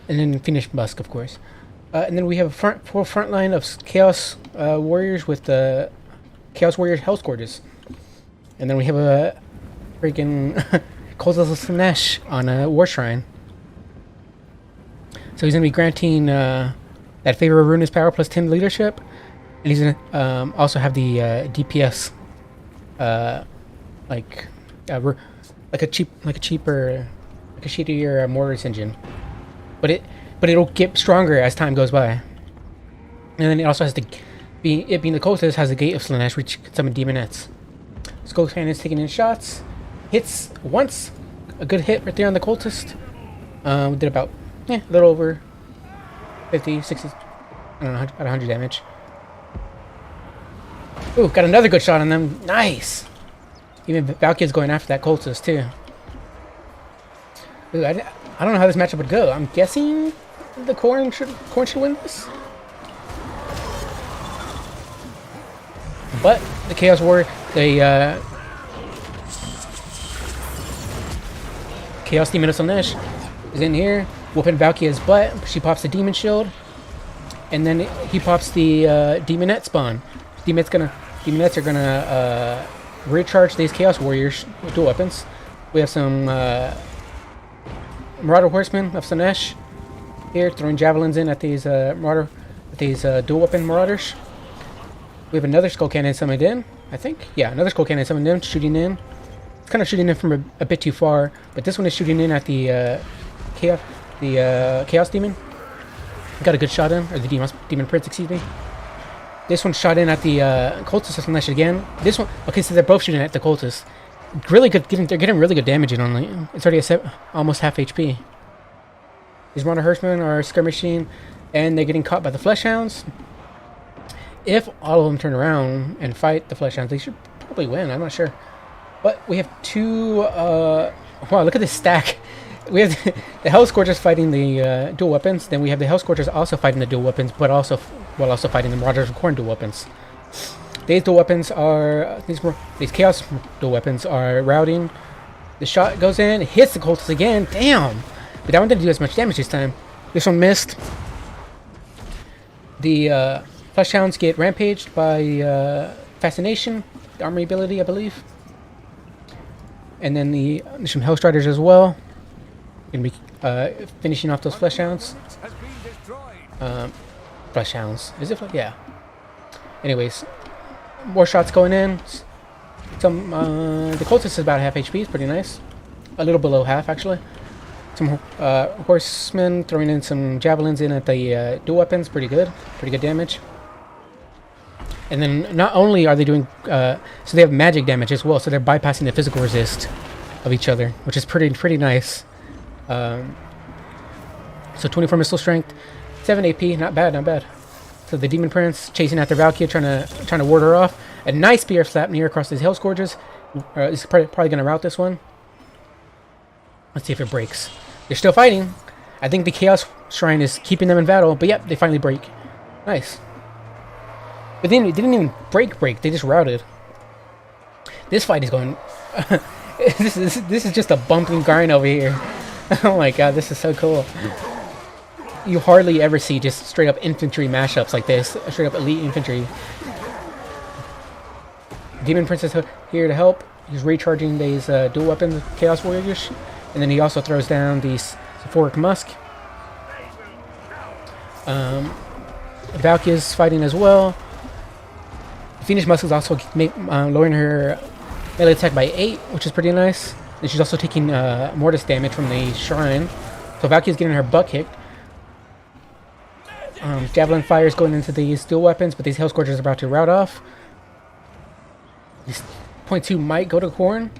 And then Fiendish Busk, of course. And then we have a full front line of Chaos Warriors with the Chaos Warriors Hell Scourges. And then we have a freaking Cold of Slaanesh on a War Shrine. So he's going to be granting that Favor of Ruinous Power plus 10 leadership. And he's going to also have the DPS, like a shittier Mortis engine. But it'll get stronger as time goes by. And then it also has being the coldest, has the Gate of Slaanesh, which can summon Demonettes. Skull Cannon is taking in shots. hits once. A good hit right there on the cultist. We did about, a little over 50, 60, I don't know, about 100 damage. Ooh, got another good shot on them. Nice! Even Valkyria's going after that cultist, too. Ooh, I don't know how this matchup would go. I'm guessing the Corn should win this. But the Chaos War, the Chaos Demon of Slaanesh is in here, whooping Valkyria's butt. She pops the Demon Shield, and then he pops the Demonette spawn. Demonettes are gonna recharge these Chaos Warriors with dual weapons. We have some Marauder Horsemen of Slaanesh here throwing javelins in at these dual weapon Marauders. We have another Skull Cannon summoned in, I think. Yeah, another Skull Cannon summoned in, shooting in. It's kind of shooting in from a bit too far, but this one is shooting in at the Chaos Demon. Got a good shot in, or the Demon Prince, excuse me. This one shot in at the Cultist of Slaanesh again. This one, okay, so they're both shooting at the Cultist. Really good, they're getting really good damage in on it. It's already almost half HP. These Marauder Horsemen are skirmishing, and they're getting caught by the Flesh Hounds. If all of them turn around and fight the Flesh Hounds, they should probably win. I'm not sure. But we have two... wow, look at this stack. We have the Hell Scorchers fighting the dual weapons. Then we have the Hell Scorchers also fighting the dual weapons, but also fighting the Marauders of Khorne dual weapons. These dual weapons are... These Chaos dual weapons are routing. The shot goes in, hits the Cultist again. Damn! But that one didn't do as much damage this time. This one missed. The... Flesh Hounds get rampaged by Fascination, the armory ability, I believe. And then there's some Hellstriders as well. Gonna be finishing off those Flesh Hounds. Flesh Hounds. Is it? Yeah. Anyways, more shots going in. Some the Cultist is about half HP. It's pretty nice. A little below half, actually. Some Horsemen throwing in some Javelins in at the dual weapons. Pretty good. Pretty good damage. And then not only are they doing, so they have magic damage as well, so they're bypassing the physical resist of each other, which is pretty nice. So 24 missile strength, 7 AP, not bad, not bad. So the Demon Prince chasing after Valkyria, trying to ward her off. A nice spear slap near across these Hell Scourges. This is probably going to rout this one. Let's see if it breaks. They're still fighting. I think the Chaos Shrine is keeping them in battle, but yep, they finally break. Nice. But then it didn't even break. They just routed. This fight is going... this is just a bumping grind over here. Oh my god, this is so cool. You hardly ever see just straight up infantry mashups like this. Straight up elite infantry. Demon Prince is here to help. He's recharging these dual weapons Chaos Warriors. And then he also throws down the Sephoric Musk. Valkyria's fighting as well. Phoenix Musk is also lowering her melee attack by 8, which is pretty nice. And she's also taking Mortis damage from the Shrine. So Valkyria's getting her butt kicked. Javelin fire is going into these dual weapons, but these Hell Scorchers are about to rout off. This .2 might go to Khorne.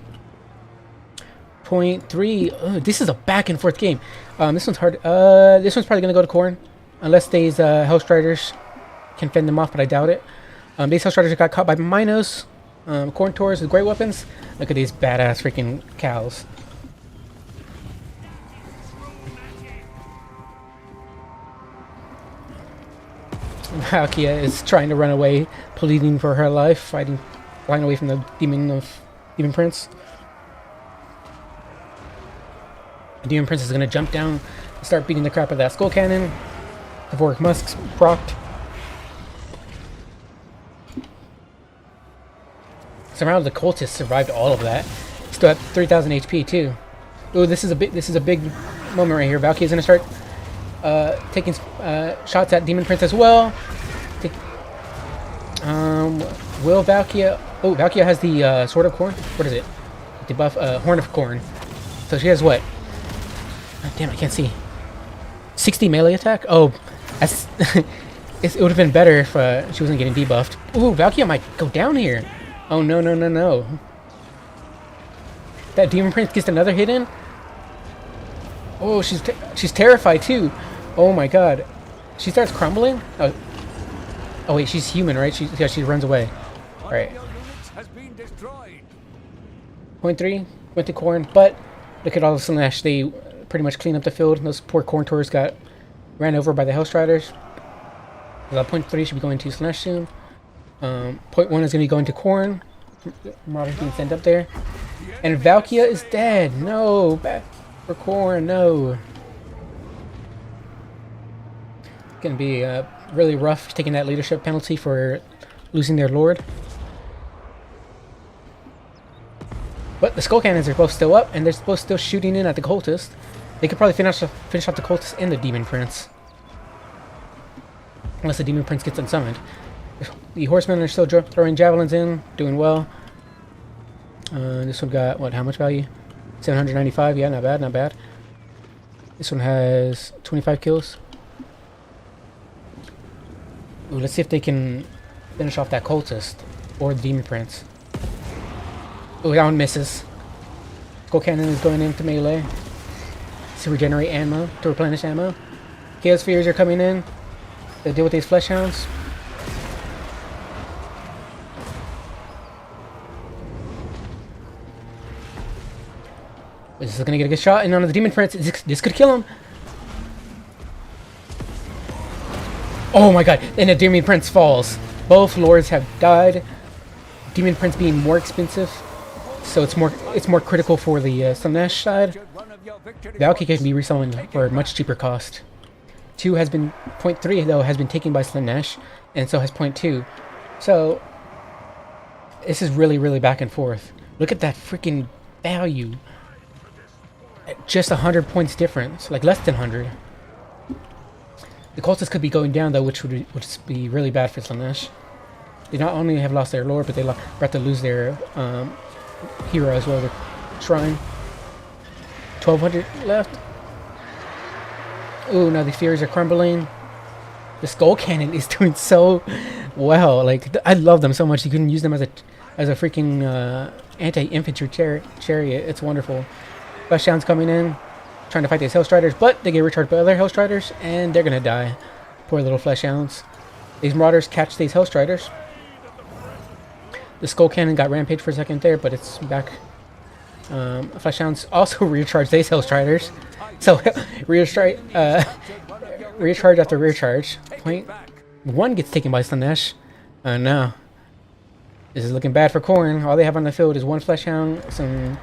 .3, this is a back and forth game. This one's hard. This one's probably going to go to Khorne. Unless these Hellstriders can fend them off, but I doubt it. These Hellstriders got caught by Minos. Khorne Taurs with great weapons. Look at these badass freaking cows. Valkyria is trying to run away, pleading for her life, flying away from the Demon Prince. The Demon Prince is going to jump down and start beating the crap out of that Skull Cannon. The Sephoric Musk's procced. Somehow the Cultist survived all of that. Still at 3,000 HP too. Ooh, this is a big moment right here. Valkyria's gonna start taking shots at Demon Prince as well. Will Valkyria? Oh, Valkyria has the Sword of Khorne. What is it? Debuff Horn of Khorne. So she has what? Oh, damn, I can't see. 60 melee attack. Oh, that's it would have been better if she wasn't getting debuffed. Ooh, Valkyria might go down here. Oh, no. That demon prince gets another hit in. Oh, she's terrified too. Oh my god. She starts crumbling. Oh wait, she's human, right? She runs away. All right. Your units has been destroyed. Point 3 went to corn, but look at all the Slanesh. They pretty much cleaned up the field. Those poor corn tourists got ran over by the Hellstriders. Point 3 should be going to Slanesh soon. Point 1 is going to be going to corn. Marauders being sent up there. And Valkia is dead. No, back for corn. No. It's going to be really rough taking that leadership penalty for losing their lord. But the skull cannons are both still up, and they're both still shooting in at the cultist. They could probably finish off the cultist and the demon prince, unless the demon prince gets unsummoned. The horsemen are still throwing javelins in, doing well. This one got what? How much value? 795. Yeah, not bad, not bad. This one has 25 kills. Ooh, let's see if they can finish off that cultist or the demon prince. Oh, that one misses. Skull cannon is going into melee to regenerate ammo, to replenish ammo. Chaos spheres are coming in to deal with these flesh hounds. This is gonna get a good shot, and on the demon prince, this could kill him. Oh my god! And the demon prince falls. Both lords have died. Demon prince being more expensive, so it's more critical for the Slanesh side. Valky can be resummoned for a much cheaper cost. Point 3 though has been taken by Slanesh, and so has point 2. So this is really back and forth. Look at that freaking value. Just 100 points difference, like less than 100. The cultists could be going down though, which would be really bad for Slanesh. They not only have lost their lord, but they're about to lose their hero as well, the shrine. 1200 left. Ooh, now the Furies are crumbling. The skull cannon is doing so well. Like, I love them so much. You can use them as a freaking anti-infantry chariot. It's wonderful. Flesh hounds coming in, trying to fight these Hellstriders, but they get recharged by other Hellstriders, and they're gonna die. Poor little flesh hounds. These marauders catch these Hellstriders. The skull cannon got rampage for a second there, but it's back. Flesh hounds also recharge these Hellstriders. So recharge after recharge. Point 1 gets taken by Slanesh. No. This is looking bad for corn. All they have on the field is 1 flesh hound, some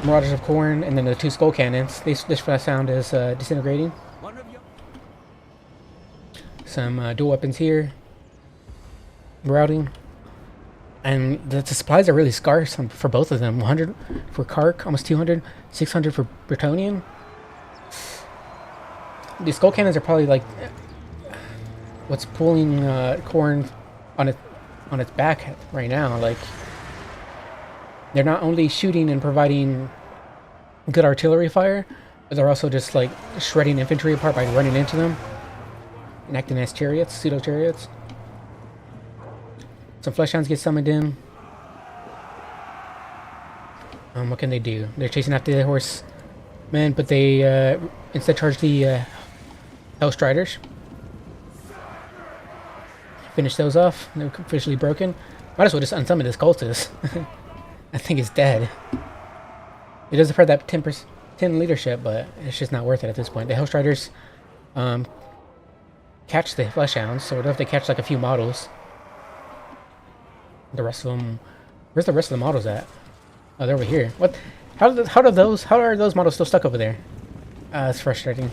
marauders of corn, and then the 2 skull cannons. This flesh hound is disintegrating. Some dual weapons here. Routing. And the supplies are really scarce for both of them. 100 for Kark, almost 200, 600 for Bretonian. The skull cannons are probably like what's pulling corn on its back right now. Like, they're not only shooting and providing good artillery fire, but they're also just like shredding infantry apart by running into them and acting as chariots, pseudo chariots. Some flesh hounds get summoned in. What can they do? They're chasing after the horsemen, but they instead charge the Hellstriders. Finish those off. They're officially broken. Might as well just unsummon this cultist. I think it's dead. It does defer that 10 leadership, but it's just not worth it at this point. The Hellstriders catch the flesh hounds, so what if they catch like a few models? The rest of them, where's the rest of the models at? Oh, they're over here. What? How are those models still stuck over there? It's frustrating.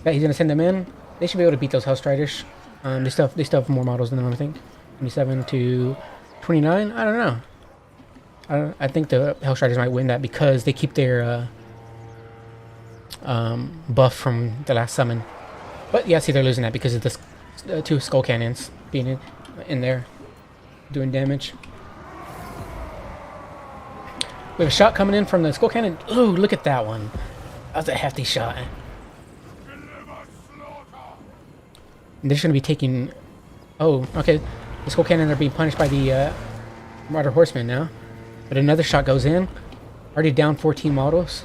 Yeah, he's gonna send them in. They should be able to beat those Hellstriders. They still have more models than them, I think. 27 to 29. I don't know. I think the Hellstriders might win that because they keep their buff from the last summon. But yeah, see, they're losing that because of the 2 skull cannons being in there, doing damage. We have a shot coming in from the skull cannon. Ooh, look at that one. That was a hefty shot. And they're just going to be taking... Oh, okay. The skull cannon are being punished by the Marauder Horsemen now. But another shot goes in. Already down 14 models.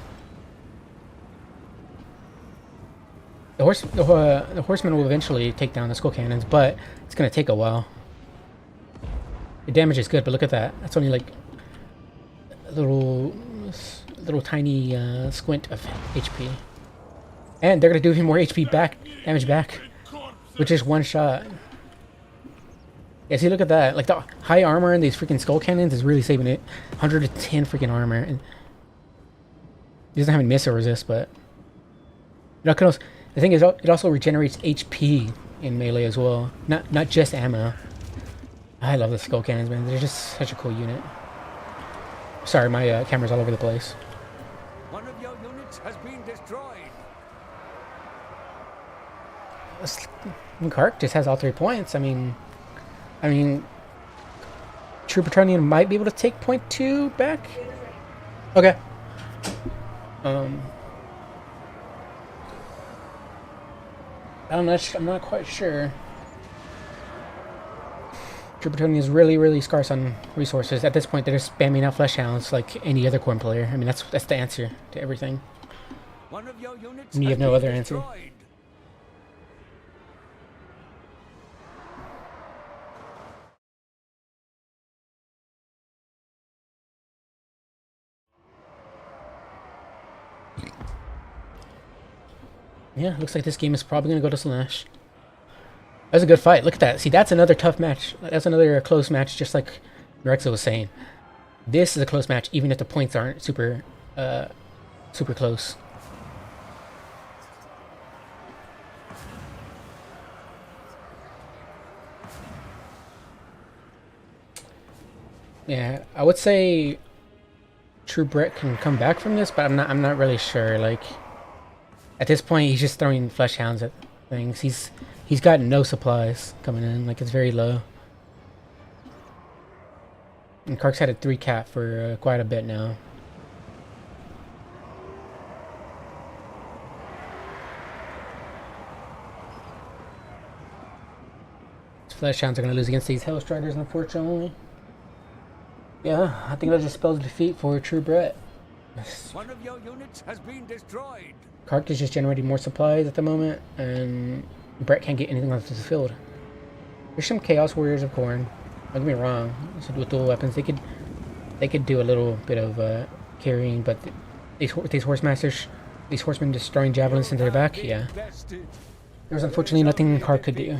The horsemen will eventually take down the skull cannons, but it's gonna take a while. The damage is good, but look at that. That's only like a little tiny squint of HP. And they're gonna do even more HP back, damage back, with just one shot. Yeah, see, look at that. Like, the high armor in these freaking skull cannons is really saving it. 110 freaking armor. And he doesn't have any missile resist, but... You know, the thing is, it also regenerates HP in melee as well. Not just ammo. I love the skull cannons, man. They're just such a cool unit. Sorry, my camera's all over the place. One of your units has been destroyed. Kark just has all 3 points. I mean, True Patronian might be able to take point 2 back. Okay. I'm not quite sure. True Patronian is really scarce on resources. At this point, they're just spamming out flesh hounds like any other corn player. I mean, that's the answer to everything. One of your units And you have no other answer. Yeah, looks like this game is probably going to go to Slash. That was a good fight. Look at that. See, that's another tough match. That's another close match, just like Rexa was saying. This is a close match, even if the points aren't super close. Yeah, I would say True Brett can come back from this, but I'm not really sure. Like, at this point, he's just throwing flesh hounds at things. He's got no supplies coming in. Like, it's very low. And Kark's had a 3 cap for quite a bit now. Flesh hounds are going to lose against these Hellstriders, unfortunately. Yeah, I think that just spells defeat for True Brett. One of your units has been destroyed. Kark is just generating more supplies at the moment, and Brett can't get anything onto the field. There's some Chaos Warriors of Khorne. Don't get me wrong. So with dual weapons, they could do a little bit of carrying, but these horsemen destroying javelins into their back. Yeah, there was unfortunately nothing Kark could do.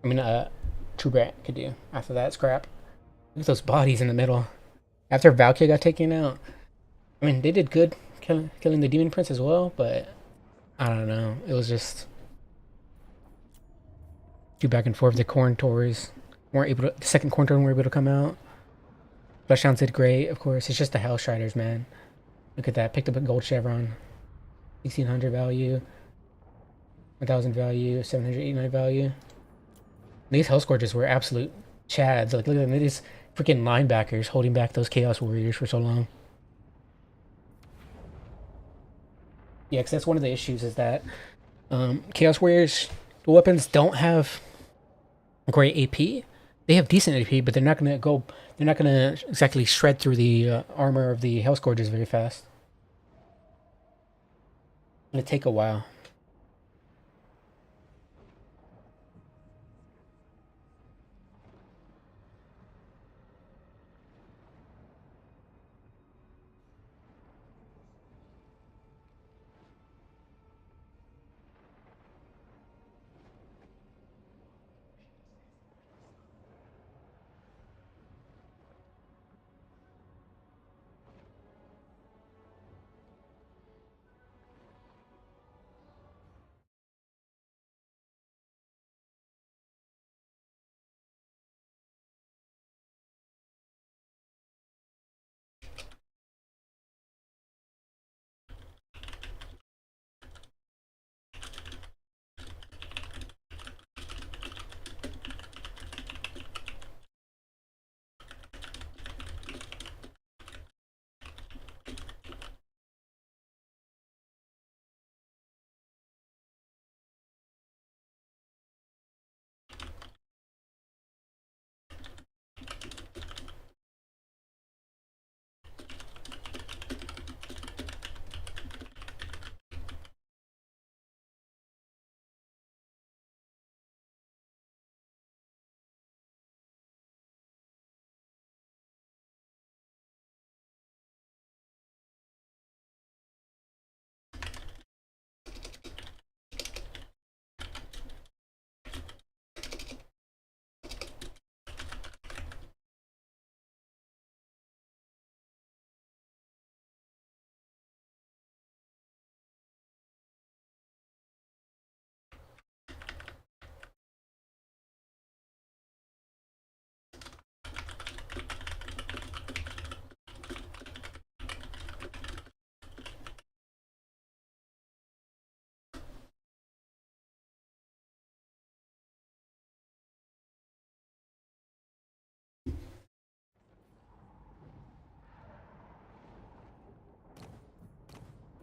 I mean, True Brett could do after that scrap. Look at those bodies in the middle. After Valkyrie got taken out, I mean, they did good killing the Demon Prince as well, but I don't know. It was just too back and forth. The Khorne Tories weren't able to. The second Khorne Tour weren't able to come out. Fleshhounds did great, of course. It's just the Hellstriders, man. Look at that. Picked up a gold chevron. 1,600 value. 1,000 value. 789 value. These Hellscourges were absolute chads. Like, look at them. They're just freaking linebackers holding back those Chaos Warriors for so long. Yeah, because that's one of the issues is that Chaos Warriors, the weapons don't have great AP. They have decent AP, but they're not gonna exactly shred through the armor of the Hellscourges very fast. It'll take a while.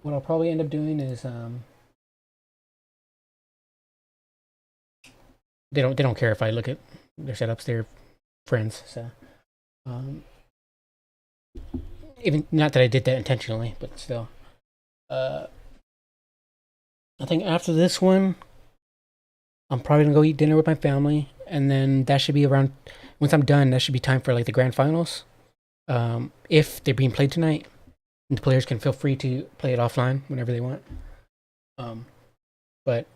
what I'll probably end up doing is they don't care if I look at their setups. They're friends, so um, even not that I did that intentionally, but still. I think after this one, I'm probably gonna go eat dinner with my family, and then that should be around. Once I'm done, that should be time for like the grand finals. If they're being played tonight, the players can feel free to play it offline whenever they want. Um, but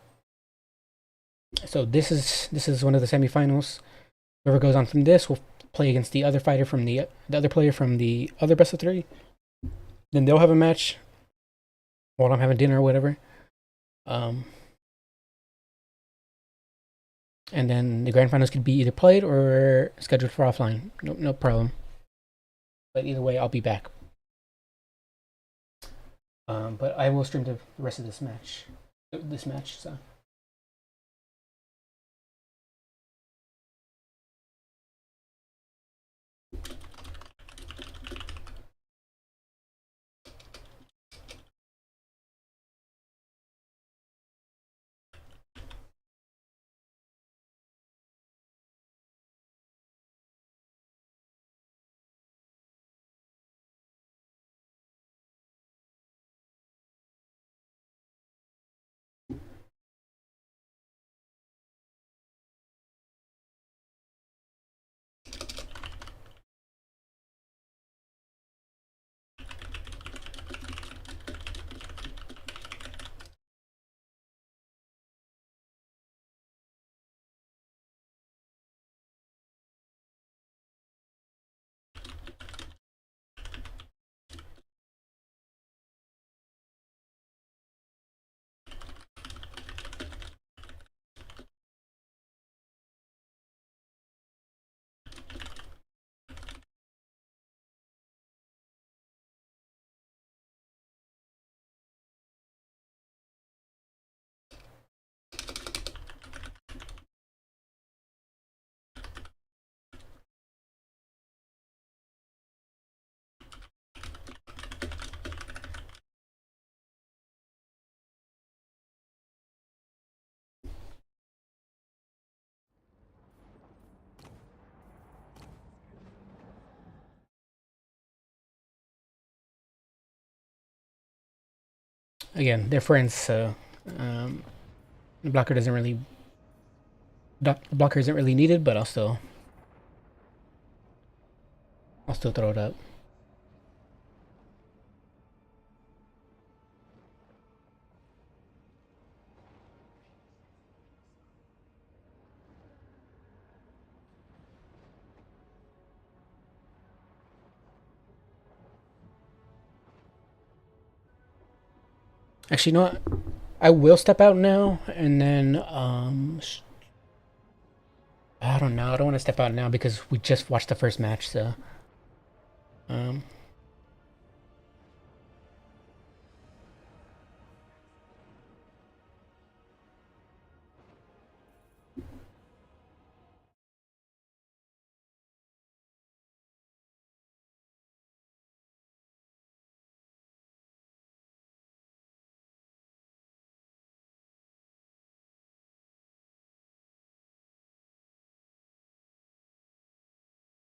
so this is one of the semifinals. Whoever goes on from this will play against the other fighter from the other player from the other best of three. Then they'll have a match while I'm having dinner or whatever. Um, and then the grand finals could be either played or scheduled for offline. No problem. But either way, I'll be back. But I will stream the rest of this match. So. Again, they're friends, so the blocker doesn't really. The blocker isn't really needed, but I'll still throw it up. Actually, you know what? I will step out now, and then I don't know. I don't want to step out now because we just watched the first match, so um,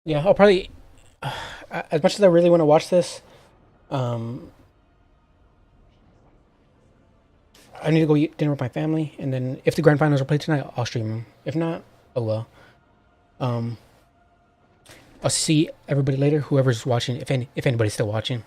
yeah, I'll probably. As much as I really want to watch this, um, I need to go eat dinner with my family, and then if the grand finals are played tonight, I'll stream them. If not, oh well. Um, I'll see everybody later. Whoever's watching, if anybody's still watching.